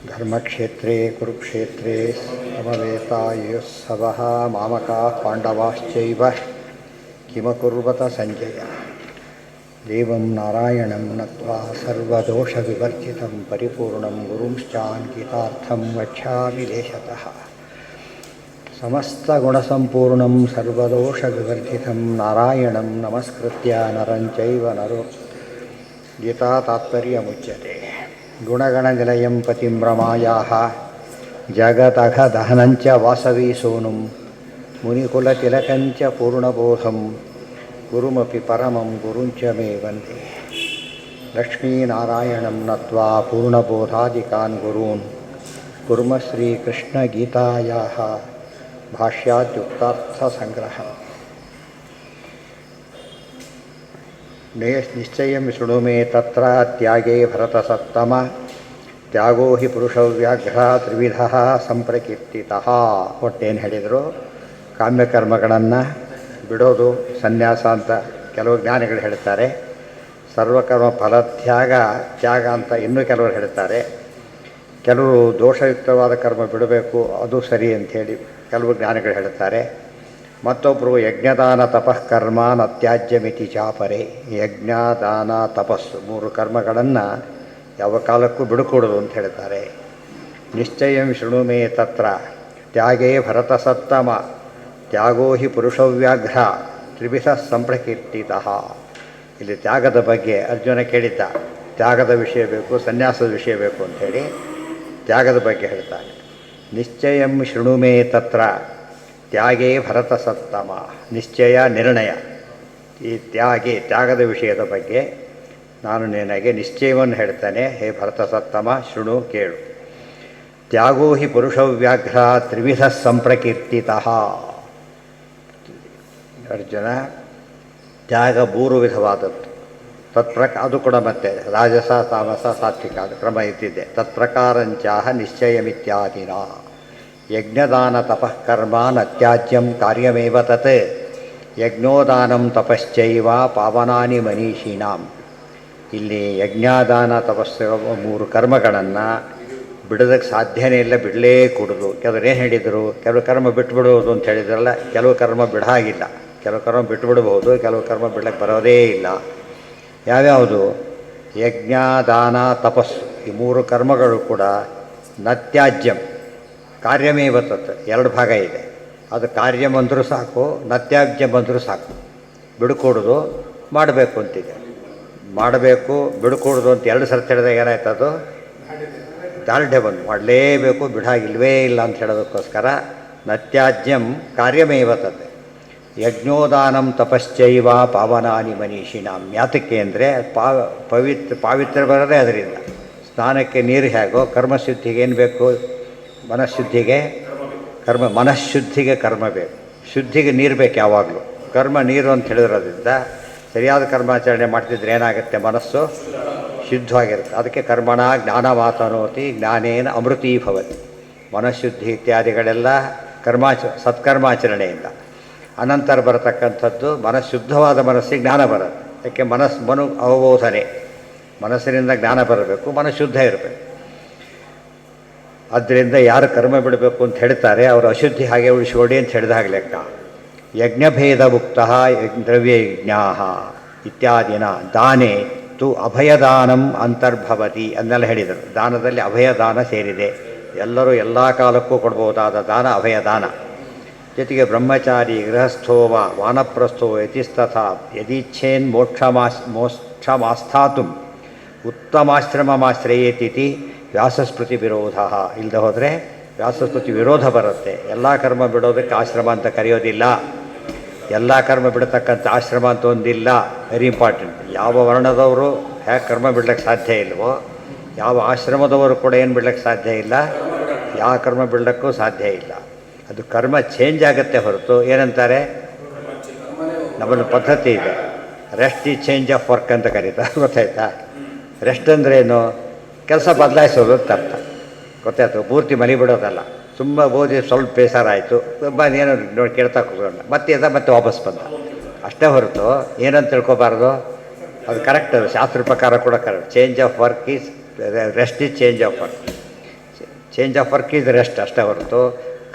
ಧರ್ಮಕ್ಷೇತ್ರೇ ಕುರುಕ್ಷೇತ್ರೇ ಸಮವೇತಾಯುಸ್ಸವಃ ಮಾಮಕಾಃ ಪಾಂಡವಾಶ್ಚೈವ ಕಿಮಕುರ್ವತ ಸಂಜಯ ದೇವಂ ನಾರಾಯಣಂ ನತ್ವಾ ಸರ್ವದೋಷವಿವರ್ಜಿತಂ ಪರಿಪೂರ್ಣಂ ಗುರುಂಶ್ಚಾನ್ಕಿತಾರ್ಥಂ ವಕ್ಷ್ಯಾಮಿ ದೇಶತಃ ಸಮಸ್ತಗುಣಸಂಪೂರ್ಣಂ ಸರ್ವದೋಷವಿವರ್ಜಿತಂ ನಾರಾಯಣಂ ನಮಸ್ಕೃತ್ಯ ನರಂ ಚೈವ ನರೋ ಗೀತಾ ತಾತ್ಪರ್ಯಮುಚ್ಯತೆ ಗುಣಗಣನಿಲಯಂ ಪತಿಂ ರಮಾಯಾಃ ಜಗತಘ ದಹನಂಚ ವಾಸವಿ ಸೋನುಂ ಮುನಿಕುಲತಿಲಕಂಚ ಪೂರ್ಣಬೋಧಂ ಗುರುಮಪಿ ಪರಮಂ ಗುರುಂಚ ಮೇ ವಂದೇ ಲಕ್ಷ್ಮೀನಾರಾಯಣಂ ನತ್ವಾ ಪೂರ್ಣಬೋಧಾದಿಕಾನ್ ಗುರೂನ್ ಕುರ್ಮ ಶ್ರೀಕೃಷ್ಣಗೀತಾಯಾಃ ಭಾಷ್ಯಾದ್ಯುಕ್ತಾರ್ಥಸಂಗ್ರಹಃ ನಿಶ್ಚಯಂ ಶೃಣು ಮೇ ತತ್ರ ತ್ಯಾಗೇ ಭರತಸತ್ತಮ ತ್ಯಾಗೋ ಹಿ ಪುರುಷವ್ಯಾಘ್ರ ತ್ರಿವಿಧ ಸಂಪ್ರಕೀರ್ತಿತಃ. ಒಟ್ಟೇನು ಹೇಳಿದರು, ಕಾಮ್ಯಕರ್ಮಗಳನ್ನು ಬಿಡೋದು ಸನ್ಯಾಸ ಅಂತ ಕೆಲವು ಜ್ಞಾನಿಗಳು ಹೇಳ್ತಾರೆ. ಸರ್ವಕರ್ಮ ಫಲತ್ಯಾಗ ತ್ಯಾಗ ಅಂತ ಇನ್ನೂ ಕೆಲವರು ಹೇಳ್ತಾರೆ. ಕೆಲವರು ದೋಷಯುಕ್ತವಾದ ಕರ್ಮ ಬಿಡಬೇಕು, ಅದು ಸರಿ ಅಂಥೇಳಿ ಕೆಲವು ಜ್ಞಾನಿಗಳು ಹೇಳ್ತಾರೆ. ಮತ್ತೊಬ್ಬರು ಯಜ್ಞದಾನ ತಪಃ ಕರ್ಮ ನತ್ಯಾಜ್ಯಮಿತಿ ಚಾಪರೆ. ಯಜ್ಞ ದಾನ ತಪಸ್ಸು ಮೂರು ಕರ್ಮಗಳನ್ನು ಯಾವ ಕಾಲಕ್ಕೂ ಬಿಡುಕೊಡೋದು ಅಂತ ಹೇಳ್ತಾರೆ. ನಿಶ್ಚಯಂ ಶೃಣು ಮೇ ತತ್ರ ತ್ಯಾಗೇ ಭರತಸತ್ತಮ ತ್ಯಾಗೋ ಹಿ ಪುರುಷವ್ಯಾಘ್ರ ತ್ರಿವಿಧ ಸಂಪ್ರಕೀರ್ತಿತಃ. ಇಲ್ಲಿ ತ್ಯಾಗದ ಬಗ್ಗೆ ಅರ್ಜುನ ಕೇಳಿದ್ದ, ತ್ಯಾಗದ ವಿಷಯ ಬೇಕು, ಸನ್ಯಾಸದ ವಿಷಯ ಬೇಕು ಅಂಥೇಳಿ ತ್ಯಾಗದ ಬಗ್ಗೆ ಹೇಳ್ತಾನೆ. ನಿಶ್ಚಯಂ ಶೃಣು ಮೇ ತತ್ರ ತ್ಯಾಗೇ ಭರತಸತ್ತಮ. ನಿಶ್ಚಯ ನಿರ್ಣಯ, ಈ ತ್ಯಾಗದ ವಿಷಯದ ಬಗ್ಗೆ ನಾನು ನಿನಗೆ ನಿಶ್ಚಯವನ್ನು ಹೇಳ್ತಾನೆ. ಹೇ ಭರತಸತ್ತಮ, ಶೃಣು ಕೇಳು. ತ್ಯಾಗೋ ಹಿ ಪುರುಷವ್ಯಾಘ್ರ ತ್ರಿವಿಧ ಸಂಪ್ರಕೀರ್ತಿತಃ. ಅರ್ಜುನ, ತ್ಯಾಗ ಮೂರು ವಿಧವಾದದ್ದು. ಅದು ಕೂಡ ಮತ್ತೆ ರಾಜಸ ತಾಮಸ ಸಾತ್ವಿಕ ಅದು ಕ್ರಮ ಇದ್ದಿದೆ. ತತ್ಪ್ರಕಾರಂಚಾಹ ನಿಶ್ಚಯಮಿತ್ಯಾದಿನ. ಯಜ್ಞದಾನ ತಪಃ ಕರ್ಮ ನತ್ಯಾಜ್ಯಂ ಕಾರ್ಯಮೇವ ತತ್ ಯಜ್ಞೋದಾನಂ ತಪಶ್ಚೈವ ಪಾವನಾನಿ ಮನೀಷೀಣಾಂ. ಇಲ್ಲಿ ಯಜ್ಞದಾನ ತಪಸ್ಸು ಮೂರು ಕರ್ಮಗಳನ್ನು ಬಿಡೋದಕ್ಕೆ ಸಾಧ್ಯನೇ ಇಲ್ಲ, ಬಿಡಲೇ ಕೊಡೋದು. ಕೆಲವರು ಏನು ಹೇಳಿದರು, ಕೆಲವು ಕರ್ಮ ಬಿಟ್ಟುಬಿಡೋದು ಅಂತ ಹೇಳಿದ್ರಲ್ಲ, ಕೆಲವು ಕರ್ಮ ಬಿಡಾಗಿಲ್ಲ. ಕೆಲವು ಕರ್ಮ ಬಿಟ್ಟುಬಿಡ್ಬೋದು, ಕೆಲವು ಕರ್ಮ ಬಿಡಕ್ಕೆ ಬರೋದೇ ಇಲ್ಲ. ಯಾವ್ಯಾವುದು? ಯಜ್ಞ ದಾನ ತಪಸ್ಸು, ಈ ಮೂರು ಕರ್ಮಗಳು ಕೂಡ ನತ್ಯಾಜ್ಯಂ ಕಾರ್ಯಮೇವ ತತ್, ಎರಡು ಭಾಗ ಇದೆ. ಅದು ಕಾರ್ಯ ಬಂದರೂ ಸಾಕು, ನತ್ಯಾಜ್ಯ ಬಂದರೂ ಸಾಕು. ಬಿಡುಕೊಡೋದು ಮಾಡಬೇಕು ಅಂತಿದೆ. ಮಾಡಬೇಕು ಬಿಡುಕೊಡೋದು ಅಂತ ಎರಡು ಸರ್ತಿ ಹೇಳಿದಾಗ ಏನಾಯ್ತು, ಅದು ದಾರ್ಢ್ಯ ಬಂದು ಮಾಡಲೇಬೇಕು, ಬಿಡಾಗಿಲ್ವೇ ಇಲ್ಲ ಅಂತ ಹೇಳೋದಕ್ಕೋಸ್ಕರ ನತ್ಯಾಜ್ಯಂ ಕಾರ್ಯಮೇವ ತತ್ ಯಜ್ಞೋದಾನಂ ತಪಶ್ಚೈವ ಪಾವನಾನಿ ಮನೀಷಿಣಾಂ. ಯಾತಕ್ಕೆ ಅಂದರೆ ಪಾವಿತ್ರ ಬರೋದೇ ಅದರಿಂದ. ಸ್ನಾನಕ್ಕೆ ನೀರು ಹೇಗೋ ಕರ್ಮಶುದ್ಧಿಗೆ ಏನು ಬೇಕು, ಮನಃಶುದ್ಧಿಗೆ ಮನಃಶುದ್ಧಿಗೆ ಕರ್ಮ ಬೇಕು, ಶುದ್ಧಿಗೆ ನೀರು ಬೇಕು ಯಾವಾಗಲೂ. ಕರ್ಮ ನೀರು ಅಂತ ಹೇಳಿರೋದ್ರಿಂದ ಸರಿಯಾದ ಕರ್ಮಾಚರಣೆ ಮಾಡ್ತಿದ್ರೆ ಏನಾಗುತ್ತೆ, ಮನಸ್ಸು ಶುದ್ಧವಾಗಿರುತ್ತೆ. ಅದಕ್ಕೆ ಕರ್ಮಣ ಜ್ಞಾನವಾತನೋತಿ ಜ್ಞಾನೇನ ಅಮೃತೀಭವತಿ. ಮನಃಶುದ್ಧಿ ಇತ್ಯಾದಿಗಳೆಲ್ಲ ಸತ್ಕರ್ಮಾಚರಣೆಯಿಂದ. ಅನಂತರ ಬರತಕ್ಕಂಥದ್ದು ಮನಃಶುದ್ಧವಾದ ಮನಸ್ಸಿಗೆ ಜ್ಞಾನ ಬರುತ್ತೆ. ಯಾಕೆ ಮನು ಅವಬೋಧನೆ, ಮನಸ್ಸಿನಿಂದ ಜ್ಞಾನ ಬರಬೇಕು, ಮನಃಶುದ್ಧ ಇರಬೇಕು. ಆದ್ದರಿಂದ ಯಾರು ಕರ್ಮ ಬಿಡಬೇಕು ಅಂತ ಹೇಳ್ತಾರೆ ಅವರು ಅಶುದ್ಧಿ ಹಾಗೆ ಉಳಿಸಿಕೊಡಿ ಅಂತ ಹೇಳಿದಾಗ ಲೆಕ್ಕ. ಯಜ್ಞಭೇದ ಮುಕ್ತ ದ್ರವ್ಯಯಜ್ಞಾ ಇತ್ಯಾದಿನ ದಾನೆ ತು ಅಭಯದಾನಂ ಅಂತರ್ಭವತಿ ಅನ್ನೆಲ್ಲ ಹೇಳಿದರು. ದಾನದಲ್ಲಿ ಅಭಯದಾನ ಸೇರಿದೆ. ಎಲ್ಲರೂ ಎಲ್ಲ ಕಾಲಕ್ಕೂ ಕೊಡ್ಬೋದಾದ ದಾನ ಅಭಯದಾನ. ಜೊತೆಗೆ ಬ್ರಹ್ಮಚಾರಿ ಗೃಹಸ್ಥೋವ ವಾನಪ್ರಸ್ಥೋ ಯತಿಸ್ತಥಾ ಯದೀಚ್ಛೇನ್ ಮೋಕ್ಷಮಾಸ್ಥಾತು ಉತ್ತಮಾಶ್ರಮಮಾಶ್ರಯೇತಿ ವ್ಯಾಸಸ್ಮೃತಿ ವಿರೋಧ. ಇಲ್ಲದೆ ಹೋದರೆ ವ್ಯಾಸಸ್ಮೃತಿ ವಿರೋಧ ಬರುತ್ತೆ. ಎಲ್ಲ ಕರ್ಮ ಬಿಡೋದಕ್ಕೆ ಆಶ್ರಮ ಅಂತ ಕರೆಯೋದಿಲ್ಲ. ಎಲ್ಲ ಕರ್ಮ ಬಿಡತಕ್ಕಂಥ ಆಶ್ರಮ ಅಂತ ಒಂದಿಲ್ಲ. Very important. ಯಾವ ವರ್ಣದವರು ಹೇಗೆ ಕರ್ಮ ಬಿಡ್ಲಿಕ್ಕೆ ಸಾಧ್ಯ ಇಲ್ವೋ, ಯಾವ ಆಶ್ರಮದವರು ಕೂಡ ಏನು ಬಿಡ್ಲಿಕ್ಕೆ ಸಾಧ್ಯ ಇಲ್ಲ, ಯಾವ ಕರ್ಮ ಬಿಡಲಿಕ್ಕೂ ಸಾಧ್ಯ ಇಲ್ಲ. ಅದು ಕರ್ಮ ಚೇಂಜ್ ಆಗುತ್ತೆ ಹೊರತು ಏನಂತಾರೆ, ನಮ್ಮಲ್ಲಿ ಪದ್ಧತಿ ಇದೆ, ರೆಸ್ಟ್ ಈ ಚೇಂಜ್ ಆಫ್ ವರ್ಕ್ ಅಂತ ಕರೀತಾರೆ. ಗೊತ್ತಾಯ್ತಾ? ರೆಸ್ಟ್ ಅಂದ್ರೇನು, ಕೆಲಸ ಬದಲಾಯಿಸೋದು ಅಂತ ಅರ್ಥ. ಗೊತ್ತಾಯ್ತು? ಪೂರ್ತಿ ಮನೆ ಬಿಡೋದಲ್ಲ. ತುಂಬ ಓದಿ ಸ್ವಲ್ಪ ಬೇಸರಾಯಿತು, ಏನೋ ನೋಡಿ ಕೇಳ್ತಾ ಕೂತ್ಕೊಂಡ, ಮತ್ತೆ ವಾಪಸ್ ಬಂದ. ಅಷ್ಟೇ ಹೊರತು ಏನಂತ ತಿಳ್ಕೊಬಾರ್ದು, ಅದು ಕರೆಕ್ಟ್, ಅದು ಶಾಸ್ತ್ರ ಪ್ರಕಾರ ಕೂಡ correct. Change of work is rest is change of work. Change of work is rest ಅಷ್ಟೇ ಹೊರತು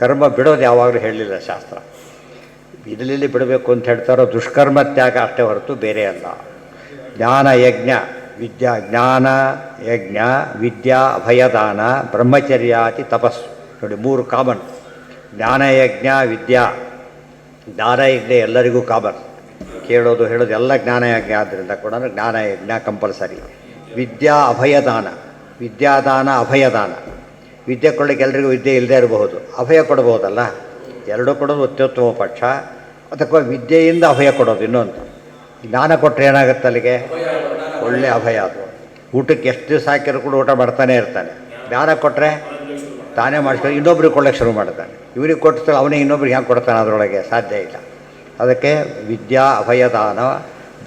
ಕರ್ಮ ಬಿಡೋದು ಯಾವಾಗಲೂ ಹೇಳಲಿಲ್ಲ ಶಾಸ್ತ್ರ. ಇದರಲ್ಲಿ ಬಿಡಬೇಕು ಅಂತ ಹೇಳ್ತಾರೋ ದುಷ್ಕರ್ಮ ತ್ಯಾಗ ಅಷ್ಟೇ ಹೊರತು ಬೇರೆ ಅಲ್ಲ. ಜ್ಞಾನ ಯಜ್ಞ ಜ್ಞಾನ ಯಜ್ಞ ವಿದ್ಯಾ ಅಭಯದಾನ ಬ್ರಹ್ಮಚರ್ಯಾತಿ ತಪಸ್ಸು. ನೋಡಿ 3 ಕಾಮನ್. ಜ್ಞಾನಯಜ್ಞ ವಿದ್ಯಾ, ಜ್ಞಾನಯಜ್ಞ ಎಲ್ಲರಿಗೂ ಕಾಮನ್. ಕೇಳೋದು ಹೇಳೋದು ಎಲ್ಲ ಜ್ಞಾನಯಜ್ಞ ಆದ್ದರಿಂದ ಕೂಡ ಜ್ಞಾನಯಜ್ಞ ಕಂಪಲ್ಸರಿ. ವಿದ್ಯಾ ಅಭಯದಾನ, ವಿದ್ಯಾದಾನ ಅಭಯದಾನ. ವಿದ್ಯೆ ಕೊಡಲಿಕ್ಕೆ ಎಲ್ರಿಗೂ ವಿದ್ಯೆ ಇಲ್ಲದೆ ಇರಬಹುದು, ಅಭಯ ಕೊಡ್ಬೋದಲ್ಲ. ಎರಡೂ ಕೊಡೋದು ಅತ್ಯುತ್ತಮ ಪಕ್ಷ. ಅಥವಾ ವಿದ್ಯೆಯಿಂದ ಅಭಯ ಕೊಡೋದು ಇನ್ನೊಂದು. ಜ್ಞಾನ ಕೊಟ್ಟರೆ ಏನಾಗುತ್ತೆ ಅಲ್ಲಿಗೆ? ಒಳ್ಳೆ ಅಭಯ. ಅದು ಊಟಕ್ಕೆ ಎಷ್ಟು ದಿವಸ ಹಾಕಿರೂ ಕೂಡ ಊಟ ಮಾಡ್ತಾನೆ ಇರ್ತಾನೆ. ಜ್ಞಾನ ಕೊಟ್ಟರೆ ತಾನೇ ಮಾಡಿಸ್ಕೊಂಡು ಇನ್ನೊಬ್ರಿಗೆ ಕೊಡೋಕ್ಕೆ ಶುರು ಮಾಡ್ತಾನೆ. ಇವ್ರಿಗೆ ಕೊಟ್ಟು ಅವನೇ ಇನ್ನೊಬ್ರಿಗೆ ಹ್ಯಾಂಗೆ ಕೊಡ್ತಾನೆ? ಅದರೊಳಗೆ ಸಾಧ್ಯ ಇಲ್ಲ. ಅದಕ್ಕೆ ವಿದ್ಯಾ ಅಭಯದಾನ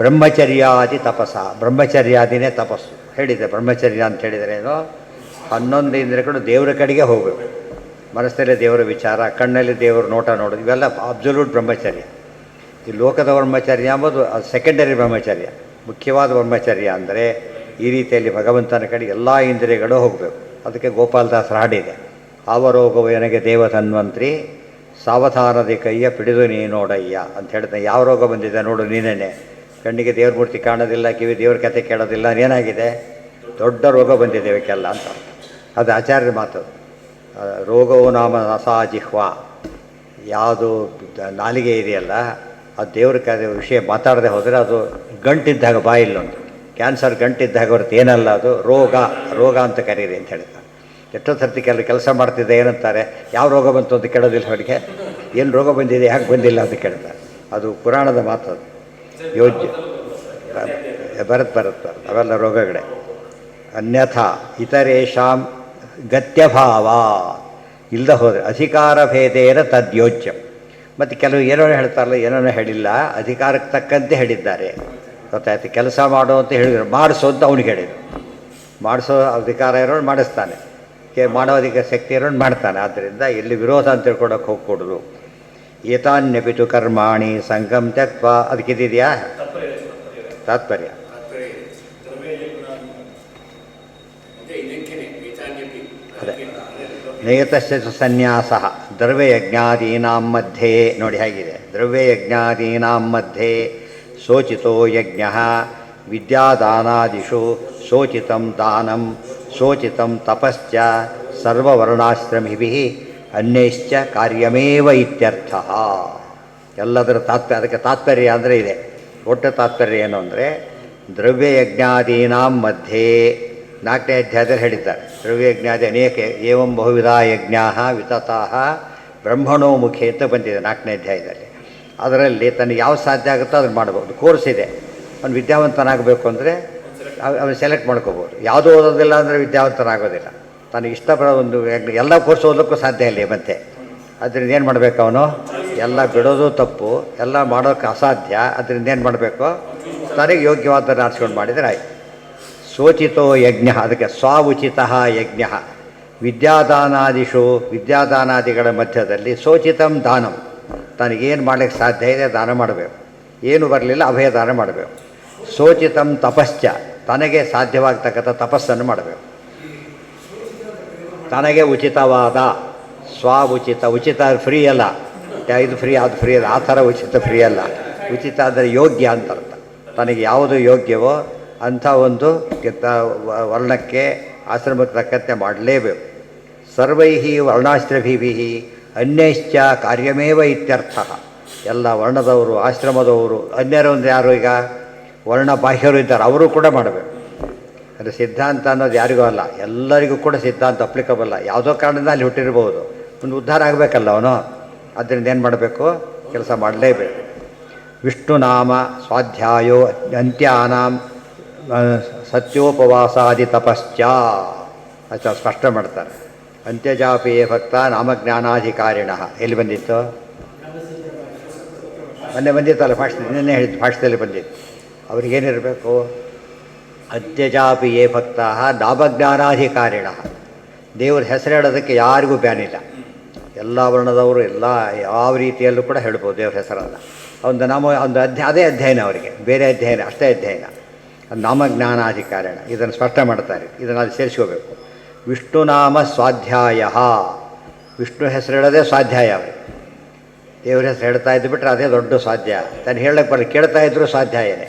ಬ್ರಹ್ಮಚರ್ಯಾದಿ ತಪಸ್ಸ. ಬ್ರಹ್ಮಚರ್ಯಾದಿನೇ ತಪಸ್ಸು ಹೇಳಿದೆ. ಬ್ರಹ್ಮಚರ್ಯ ಅಂತ ಹೇಳಿದ್ರೇನು? 11 ಇಂದ್ರಿಯಗಳು ದೇವರ ಕಡೆಗೆ ಹೋಗಬೇಕು. ಮನಸ್ಸಲ್ಲೇ ದೇವರ ವಿಚಾರ, ಕಣ್ಣಲ್ಲಿ ದೇವರ ನೋಟ ನೋಡೋದು, ಇವೆಲ್ಲ ಅಬ್ಸಲ್ಯೂಟ್ ಬ್ರಹ್ಮಚರ್ಯ. ಈ ಲೋಕದ ಬ್ರಹ್ಮಚರ್ಯ ಎಂಬುದು ಅದು ಸೆಕೆಂಡರಿ ಬ್ರಹ್ಮಚರ್ಯ. ಮುಖ್ಯವಾದ ಬ್ರಹ್ಮಚರ್ಯ ಅಂದರೆ ಈ ರೀತಿಯಲ್ಲಿ ಭಗವಂತನ ಕಡೆ ಎಲ್ಲ ಇಂದ್ರಿಯಗಳು ಹೋಗಬೇಕು. ಅದಕ್ಕೆ ಗೋಪಾಲದಾಸರ ಹಾಡಿದೆ, ಆವರೋಗವು ನನಗೆ ದೇವಧನ್ವಂತ್ರಿ ಸಾವಧಾನದಿ ಕೈಯ ಪಿಡಿದು ನೀ ನೋಡಯ್ಯ ಅಂತ ಹೇಳ್ತಾನೆ. ಯಾವ ರೋಗ ಬಂದಿದೆ ನೋಡು ನೀನೇ. ಕಣ್ಣಿಗೆ ದೇವ್ರ ಮೂರ್ತಿ ಕಾಣೋದಿಲ್ಲ, ಕಿವಿ ದೇವ್ರ ಕಥೆ ಕೇಳೋದಿಲ್ಲ, ಏನಾಗಿದೆ? ದೊಡ್ಡ ರೋಗ ಬಂದಿದೆ ಇವಕ್ಕೆಲ್ಲ ಅಂತ. ಅದು ಆಚಾರ್ಯರ ಮಾತು. ರೋಗವು ನಾಮ ಅಸಾಜಿಹ್ವ. ಯಾವುದು ನಾಲಿಗೆ ಇದೆಯಲ್ಲ ಅದು ದೇವ್ರ ವಿಷಯ ಮಾತಾಡದೆ ಹೋದರೆ ಅದು ಗಂಟಿದ್ದಾಗ ಬಾಯಿಲ್ಲೊಂದು ಕ್ಯಾನ್ಸರ್ ಗಂಟಿದ್ದಾಗ ಹೊರತು ಏನಲ್ಲ, ಅದು ರೋಗ. ರೋಗ ಅಂತ ಕರೀರಿ ಅಂತ ಹೇಳ್ತಾರೆ. ಎಷ್ಟೋ ಸರ್ತಿ ಕೆಲಸ ಮಾಡ್ತಿದ್ದೆ ಏನಂತಾರೆ, ಯಾವ ರೋಗ ಬಂತು ಅಂತ ಕೇಳೋದಿಲ್ಲ ಅವರಿಗೆ. ಏನು ರೋಗ ಬಂದಿದೆ, ಯಾಕೆ ಬಂದಿಲ್ಲ ಅಂತ ಕೇಳ್ತಾರೆ. ಅದು ಪುರಾಣದ ಮಾತು. ಅದು ಯೋಜ್ಯ ಬರುತ್ತೆ ಅವೆಲ್ಲ ರೋಗಗಳೇ. ಅನ್ಯಥಾ ಇತರೇಷಾಂ ಗತ್ಯಭಾವ ಇಲ್ಲದ ಹೋದರೆ ಅಧಿಕಾರ ಭೇದೇನ ತದ್ಯೋಜ್ಯಂ. ಮತ್ತು ಕೆಲವು ಏನೋ ಹೇಳ್ತಾರಲ್ಲ, ಏನೋ ಹೇಳಿಲ್ಲ, ಅಧಿಕಾರಕ್ಕೆ ತಕ್ಕಂತೆ ಹೇಳಿದ್ದಾರೆ. ಗೊತ್ತಾಯ್ತು? ಕೆಲಸ ಮಾಡೋ ಅಂತ ಹೇಳಿದ್ರು, ಮಾಡಿಸೋ ಅಂತ ಅವ್ನಿಗೆ ಹೇಳಿದರು. ಮಾಡಿಸೋ ಅಧಿಕಾರ ಇರೋನು ಮಾಡಿಸ್ತಾನೆ, ಮಾಡೋ ಅಧಿಕಾರ ಶಕ್ತಿ ಇರೋನು ಮಾಡ್ತಾನೆ. ಆದ್ದರಿಂದ ಎಲ್ಲಿ ವಿರೋಧ ಅಂತ ತಿಳ್ಕೊಡೋಕೆ ಹೋಗ್ಕೊಡೋದು. ಏತಾನ್ಯಪಿತು ಕರ್ಮಾಣಿ ಸಂಗಮ್ ತ್ಯಕ್ವ. ಅದಕ್ಕಿದೆಯಾ ತಾತ್ಪರ್ಯ? ಅದೇ ನಿಯತಸ್ಯ ಸನ್ಯಾಸ ದ್ರವ್ಯಯಜ್ಞಾದೀನಾಂ ಮಧ್ಯೆ. ನೋಡಿ ಹೇಗಿದೆ, ದ್ರವ್ಯಯಜ್ಞಾದೀನಾಂ ಮಧ್ಯೆ ಶೋಚಿತೋ ಯಜ್ಞ ವಿದ್ಯಾದಾನಾದಿಷು ಶೋಚಿತಂ ದಾನಂ ಶೋಚಿತಂ ತಪಶ್ಚ ಸರ್ವವರ್ಣಾಶ್ರಮಿಭಿಃ ಅನ್ಯೈಶ್ಚ ಕಾರ್ಯಮೇವ ಇತ್ಯರ್ಥಃ. ಎಲ್ಲದರ ತಾತ್ಪರ್ಯ. ಅದಕ್ಕೆ ತಾತ್ಪರ್ಯ ಅಂದರೆ ಇದೆ. ಒಟ್ಟು ತಾತ್ಪರ್ಯ ಏನು ಅಂದರೆ ದ್ರವ್ಯಯಜ್ಞಾದೀನಾಂ ಮಧ್ಯೆ 4ನೇ ಅಧ್ಯಾಯದಲ್ಲಿ ಹೇಳಿದ್ದಾರೆ. ದ್ರವ್ಯಯಜ್ಞಾದಿ ಅನೇಕ ಏವಂ ಬಹುವಿಧ ಯಜ್ಞಾ ವಿತತಾಃ ಬ್ರಹ್ಮಣೋ ಮುಖೇ ಅಂತ ಬಂದಿದೆ 4ನೇ ಅಧ್ಯಾಯದಲ್ಲಿ. ಅದರಲ್ಲಿ ತನಗೆ ಯಾವ ಸಾಧ್ಯ ಆಗುತ್ತೋ ಅದನ್ನು ಮಾಡ್ಬೋದು. ಕೋರ್ಸ್ ಇದೆ. ಅವ್ನು ವಿದ್ಯಾವಂತನಾಗಬೇಕು ಅಂದರೆ ಅವನು ಸೆಲೆಕ್ಟ್ ಮಾಡ್ಕೋಬೋದು. ಯಾವುದೂ ಓದೋದಿಲ್ಲ ಅಂದರೆ ವಿದ್ಯಾವಂತನಾಗೋದಿಲ್ಲ. ತನಗೆ ಇಷ್ಟಪಡೋ ಒಂದು ಎಲ್ಲ ಕೋರ್ಸ್ ಓದೋಕ್ಕೂ ಸಾಧ್ಯ ಇಲ್ಲ ಮತ್ತೆ. ಅದರಿಂದ ಏನು ಮಾಡಬೇಕು? ಅವನು ಎಲ್ಲ ಬಿಡೋದು ತಪ್ಪು, ಎಲ್ಲ ಮಾಡೋಕ್ಕೆ ಅಸಾಧ್ಯ. ಅದರಿಂದ ಏನು ಮಾಡಬೇಕು? ತನಗೆ ಯೋಗ್ಯವಾದನ್ನು ಆರಿಸ್ಕೊಂಡು ಮಾಡಿದರೆ ಆಯ್ತು. ಶೋಚಿತೋ ಯಜ್ಞ. ಅದಕ್ಕೆ ಸ್ವಉಚಿತ ಯಜ್ಞ. ವಿದ್ಯಾದಾನಾದಿಷು ವಿದ್ಯಾದಾನಾದಿಗಳ ಮಧ್ಯದಲ್ಲಿ ಶೋಚಿತಂ ದಾನಂ. ತನಗೇನು ಮಾಡಲಿಕ್ಕೆ ಸಾಧ್ಯ ಇದೆ ದಾನ ಮಾಡಬೇಕು. ಏನು ಬರಲಿಲ್ಲ ಅಭಯ ದಾನ ಮಾಡಬೇಕು. ಶೋಚಿತಂ ತಪಶ್ಚ. ತನಗೆ ಸಾಧ್ಯವಾಗ್ತಕ್ಕಂಥ ತಪಸ್ಸನ್ನು ಮಾಡಬೇಕು. ತನಗೆ ಉಚಿತವಾದ ಸ್ವಉಚಿತ. ಉಚಿತ ಫ್ರೀ ಅಲ್ಲ, ಇದು ಫ್ರೀ ಅದು ಫ್ರೀ ಅಲ್ಲ, ಆ ಥರ ಉಚಿತ ಫ್ರೀ ಅಲ್ಲ. ಉಚಿತ ಅಂದರೆ ಯೋಗ್ಯ ಅಂತ ಅರ್ಥ. ತನಗೆ ಯಾವುದು ಯೋಗ್ಯವೋ ಅಂಥ ಒಂದು ವರ್ಣಕ್ಕೆ ಆಶ್ರಮಕ್ಕೆ ತಕ್ಕಂತೆ ಮಾಡಲೇಬೇಕು. ಸರ್ವೈಹಿ ವರ್ಣಾಶ್ರಮಿಭಿಃ ಅನ್ಯೈಶ್ಚ ಕಾರ್ಯಮೇವ ಇತ್ಯರ್ಥ. ಎಲ್ಲ ವರ್ಣದವರು ಆಶ್ರಮದವರು ಅನ್ಯರು ಅಂದರೆ ಯಾರು? ಈಗ ವರ್ಣ ಬಾಹ್ಯರು ಇದ್ದಾರೆ, ಅವರು ಕೂಡ ಮಾಡಬೇಕು. ಅದು ಸಿದ್ಧಾಂತ ಅನ್ನೋದು ಯಾರಿಗೂ ಅಲ್ಲ, ಎಲ್ಲರಿಗೂ ಕೂಡ ಸಿದ್ಧಾಂತ ಅಪ್ಲಿಕಬಲ್ಲ. ಯಾವುದೋ ಕಾರಣದಿಂದ ಅಲ್ಲಿ ಹುಟ್ಟಿರ್ಬೋದು, ಒಂದು ಉದ್ಧಾರ ಆಗಬೇಕಲ್ಲ ಅವನು. ಅದರಿಂದ ಏನು ಮಾಡಬೇಕು? ಕೆಲಸ ಮಾಡಲೇಬೇಕು. ವಿಷ್ಣುನಾಮ ಸ್ವಾಧ್ಯಾಯೋ ಅಂತ್ಯಾನಾಂ ಸತ್ಯೋಪವಾಸಾದಿ ತಪಶ್ಚ. ಅದು ಸ್ಪಷ್ಟ ಮಾಡ್ತಾರೆ. ಅಂತ್ಯಜಾಪಿಯೇ ಭಕ್ತ ನಾಮಜ್ಞಾನಾಧಿಕಾರಿಣ. ಎಲ್ಲಿ ಬಂದಿತ್ತು? ಮೊನ್ನೆ ಬಂದಿತ್ತಲ್ಲ ನಿನ್ನೆ ಹೇಳಿದ್ದು, ಭಾಷೆಯಲ್ಲಿ ಬಂದಿತ್ತು. ಅವ್ರಿಗೇನಿರಬೇಕು? ಅಂತ್ಯಜಾಪಿಯೇ ಭಕ್ತ ನಾಮಜ್ಞಾನಾಧಿಕಾರಿಣ. ದೇವ್ರ ಹೆಸರು ಹೇಳೋದಕ್ಕೆ ಯಾರಿಗೂ ಬ್ಯಾನಿಲ್ಲ. ಎಲ್ಲ ವರ್ಣದವರು ಎಲ್ಲ ಯಾವ ರೀತಿಯಲ್ಲೂ ಕೂಡ ಹೇಳ್ಬೋದು ದೇವ್ರ ಹೆಸರನ್ನು. ಒಂದು ನಾಮ ಒಂದು ಅದೇ ಅಧ್ಯಯನ ಅವರಿಗೆ, ಬೇರೆ ಅಧ್ಯಯನ ಅಷ್ಟೇ ಅಧ್ಯಯನ. ನಾಮಜ್ಞಾನಾಧಿಕಾರಣ ಇದನ್ನು ಸ್ಪಷ್ಟ ಮಾಡ್ತಾರೆ. ಇದನ್ನು ಅಲ್ಲಿ ಸೇರಿಸ್ಕೋಬೇಕು. ವಿಷ್ಣುನಾಮ ಸ್ವಾಧ್ಯಾಯ, ವಿಷ್ಣು ಹೆಸರು ಹೇಳೋದೇ ಸ್ವಾಧ್ಯಾಯ. ಅವರಿಗೆ ದೇವ್ರ ಹೆಸರು ಹೇಳ್ತಾ ಇದ್ದು ಬಿಟ್ಟರೆ ಅದೇ ದೊಡ್ಡ ಸ್ವಾಧ್ಯಾಯ. ತಾನು ಹೇಳಕ್ಕೆ ಬರಲಿ, ಕೇಳ್ತಾ ಇದ್ದರೂ ಸ್ವಾಧ್ಯಾಯನೇ.